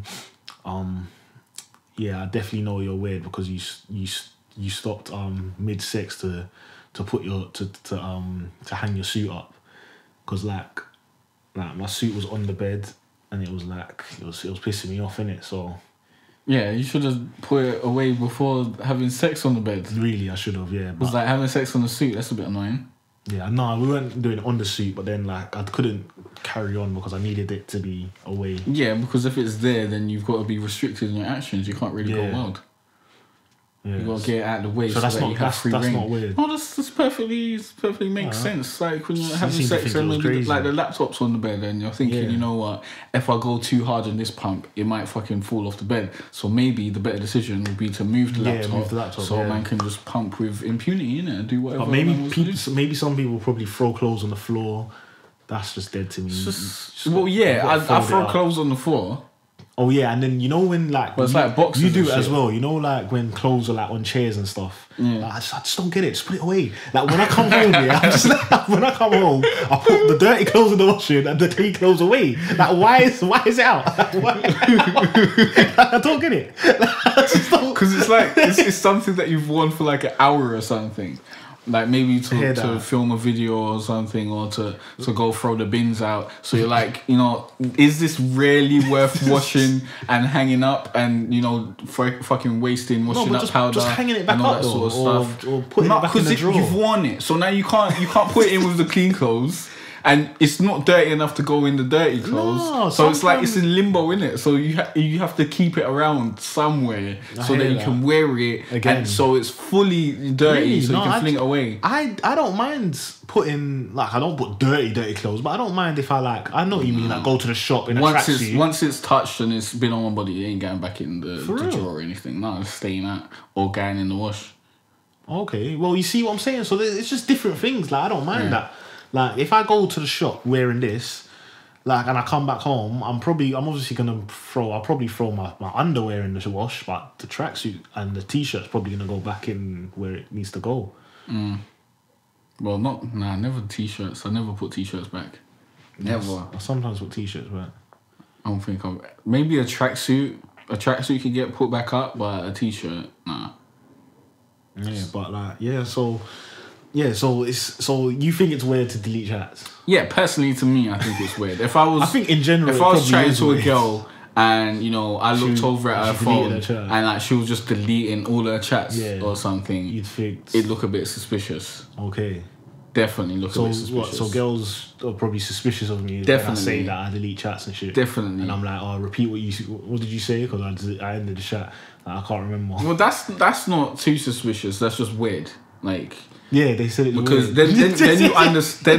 yeah, I definitely know you're weird because you stopped mid-sex to put your to hang your suit up, because like my suit was on the bed and it was pissing me off, innit? So yeah, you should have put it away before having sex on the bed. Really, I should have. Yeah, it was like having sex on the suit. That's a bit annoying. Yeah, no, we weren't doing it on the suit, but then like I couldn't carry on because I needed it to be away. Yeah, because if it's there, then you've got to be restricted in your actions. You can't really go wild. Yeah, you got to get it out of the way. So that's not that's not weird. No, that's perfectly makes sense. Like when you're having sex and maybe like the laptop's on the bed and you're thinking, you know what, if I go too hard on this pump, it might fucking fall off the bed. So maybe the better decision would be to move the laptop, so man can just pump with impunity in it and do whatever. But maybe some people probably throw clothes on the floor. That's just dead to me. I throw clothes on the floor. Oh yeah, and then you know when like it's like boxes you do and it as shit. well. You know like when clothes are like on chairs and stuff. Yeah. Like, I just don't get it. Just put it away. Like when I come home, yeah, I'm just like, when I come home, I put the dirty clothes in the washing and the clean clothes away. Like why is it out? Like, why? I don't get it. Because it's like it's something that you've worn for like an hour or something. Like maybe to film a video or something, or to go throw the bins out. So you're like, you know, is this really worth washing and hanging up and, you know, fucking wasting washing up powder just hanging it back and all up that sort of stuff? Or putting it back in the drawer. You've worn it, so now you can't put it in with the clean clothes. And it's not dirty enough to go in the dirty clothes. No, so it's like it's in limbo, innit? So you have to keep it around somewhere so that you can wear it. Again. And so it's fully dirty, really? So you can fling it away. I don't mind putting, like, I don't put dirty clothes, but I don't mind if I know what you mean, like go to the shop in a tracksuit. Once it's touched and it's been on my body, it ain't going back in the drawer or anything. No, it's staying out or going in the wash. Okay, well, you see what I'm saying? So it's just different things. Like, I don't mind that. Like, if I go to the shop wearing this, like, and I come back home, I'm obviously gonna I'll probably throw my underwear in the wash, but the tracksuit and the t-shirt's probably gonna go back in where it needs to go. Well, never t-shirts. I never put t-shirts back. Never. I sometimes put t-shirts back. I don't think maybe a tracksuit. A tracksuit can get put back up, but a t-shirt, nah. Yeah, but like, so you think it's weird to delete chats? Yeah, personally to me, I think it's weird. I think in general, if I was chatting to a girl and, you know, I looked over at her phone and like she was just deleting all her chats or something, you'd think it'd look a bit suspicious. Okay. Definitely look a bit suspicious. So girls are probably suspicious of me. Definitely. When I say that I delete chats and shit. Definitely. And I'm like, oh, repeat what did you say? Because I ended the chat. Like, I can't remember. Well, that's not too suspicious. That's just weird. Like. Yeah, they said it because then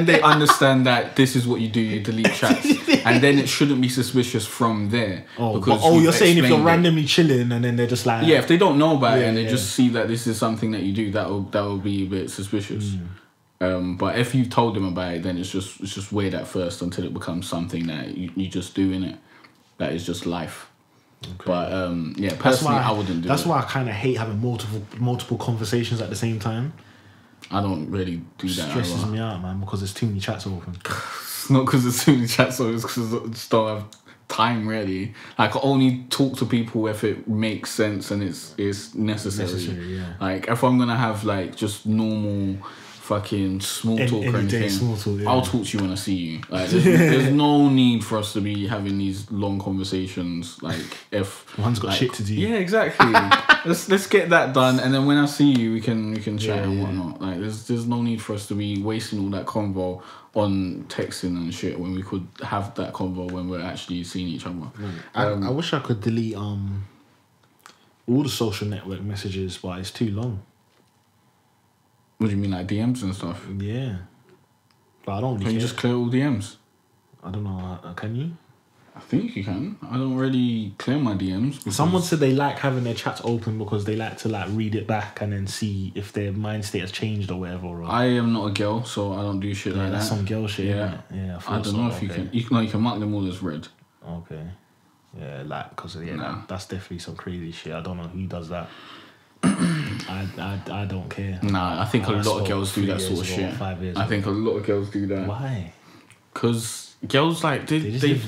they understand that this is what you do. You delete chats, and then it shouldn't be suspicious from there. You're saying if you're randomly chilling and then they're just like, if they don't know about it and they just see that this is something that you do, that will be a bit suspicious. But if you told them about it, then it's just weird at first until it becomes something that you just do in it. That is just life. Okay. But personally, I wouldn't do it. That's why I kind of hate having multiple conversations at the same time. I don't really do that. Stresses me out, man, because there's too many chats open. It's not because there's too many chats open, it's because I just don't have time, really. Like, I only talk to people if it makes sense and it's necessary. Like, if I'm going to have, like, just normal fucking small talk or anything, I'll talk to you when I see you. Like, there's no need for us to be having these long conversations. Like, if one's got shit to do. Yeah, exactly. let's get that done, and then when I see you, we can chat and whatnot. Like, there's no need for us to be wasting all that convo on texting and shit when we could have that convo when we're actually seeing each other. I wish I could delete all the social network messages, but it's too long. What do you mean, like DMs and stuff? Yeah. But I don't really Can you just clear all DMs? I don't know. Can you? I think you can. I don't really clear my DMs. Someone said they like having their chats open because they like to like read it back and then see if their mind state has changed or whatever. Or... I am not a girl, so I don't do shit like that. That's some girl shit. Yeah. I don't know if you can. You can mark them all as red. Okay. Yeah, like because that's definitely some crazy shit. I don't know who does that. I don't care. Nah, I think a lot of girls do that sort of shit. 5 years I think a lot of girls do that. Why? Because girls like they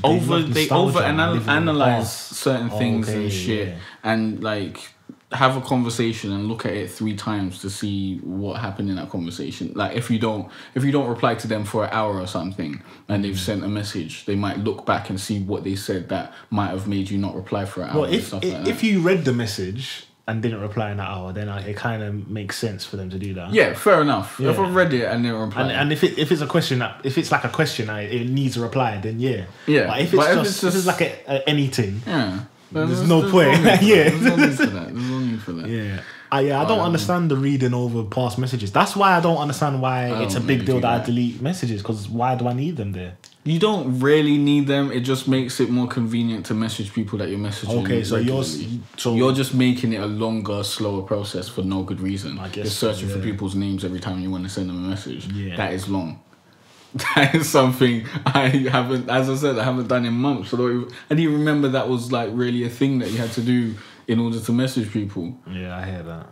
over analyze certain things and shit, and like have a conversation and look at it 3 times to see what happened in that conversation. Like if you don't reply to them for an hour or something and they've sent a message, they might look back and see what they said that might have made you not reply for an hour. Well, if you read the message and didn't reply in that hour, then it kind of makes sense for them to do that. Yeah, fair enough. Yeah. If I've read it and didn't reply, and if it's a question if it's like a question, it needs a reply, then yeah. But if it's just like anything, there's no point. There's no need for that. There's no need for that. Yeah. I don't understand the reading over past messages. That's why I don't understand why it's a big deal that I delete messages, because why do I need them there? You don't really need them. It just makes it more convenient to message people that you're messaging. Okay, so you're just making it a longer, slower process for no good reason. I guess you're searching for people's names every time you want to send them a message. Yeah. That is long. That is something I haven't, as I said, I haven't done in months. I didn't even remember that was like really a thing that you had to do in order to message people. Yeah, I hear that.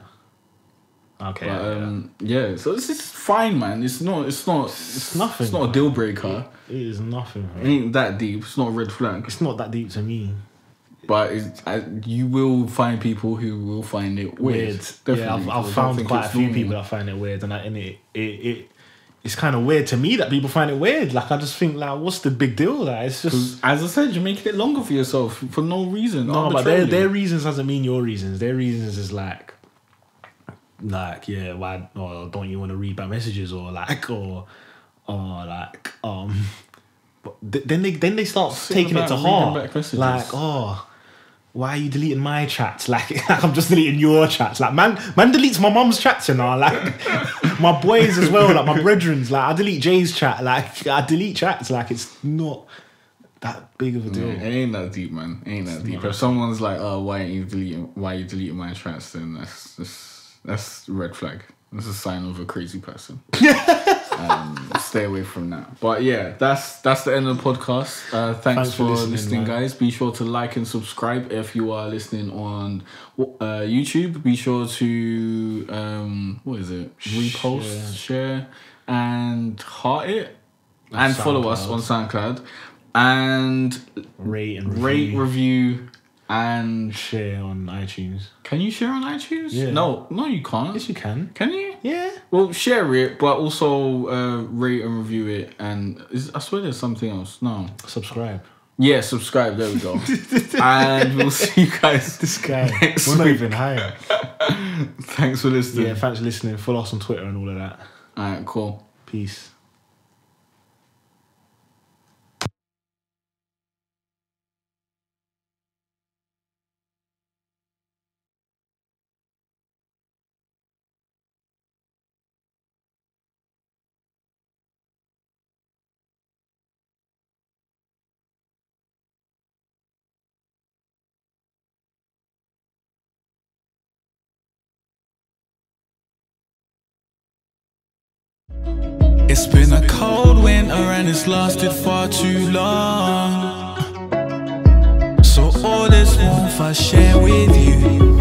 Okay. But, yeah, so it's fine, man. It's nothing. It's not a deal breaker. It is nothing. It ain't that deep. It's not a red flag. It's not that deep to me. But you will find people who will find it weird. Definitely. Yeah, I've found quite a few people that find it weird, and it's kind of weird to me that people find it weird. Like, I just think, like, what's the big deal? Like, it's just, as I said, you're making it longer for yourself for no reason. No, but their reasons doesn't mean your reasons. Their reasons is like yeah, why? Or don't you want to read my messages? Or like, or like, But then they start taking it to heart. Like, why are you deleting my chats? Like I'm just deleting your chats. Like man deletes my mum's chats, you know. Like my boys as well. Like my brethren's. Like I delete Jay's chat. Like I delete chats. Like it's not that big of a deal. It ain't that deep, man. It ain't that deep. If someone's like, oh, why are you deleting my chats? Then that's a red flag. That's a sign of a crazy person. Stay away from that. But yeah, that's the end of the podcast. Thanks for listening, guys. Be sure to like and subscribe if you are listening on YouTube. Be sure to repost, share, and heart it, and follow us on SoundCloud, and rate, review. And share on iTunes. Can you share on iTunes? Yeah. No, you can't. Yes, you can. Can you? Yeah. Well, share it, but also rate and review it. And I swear there's something else. No. Subscribe. Yeah, subscribe. There we go. And we'll see you guys. This guy. We're not even higher. Thanks for listening. Yeah, thanks for listening. Follow us on Twitter and all of that. All right, cool. Peace. It's been a cold winter and it's lasted far too long. So all this warmth I share with you.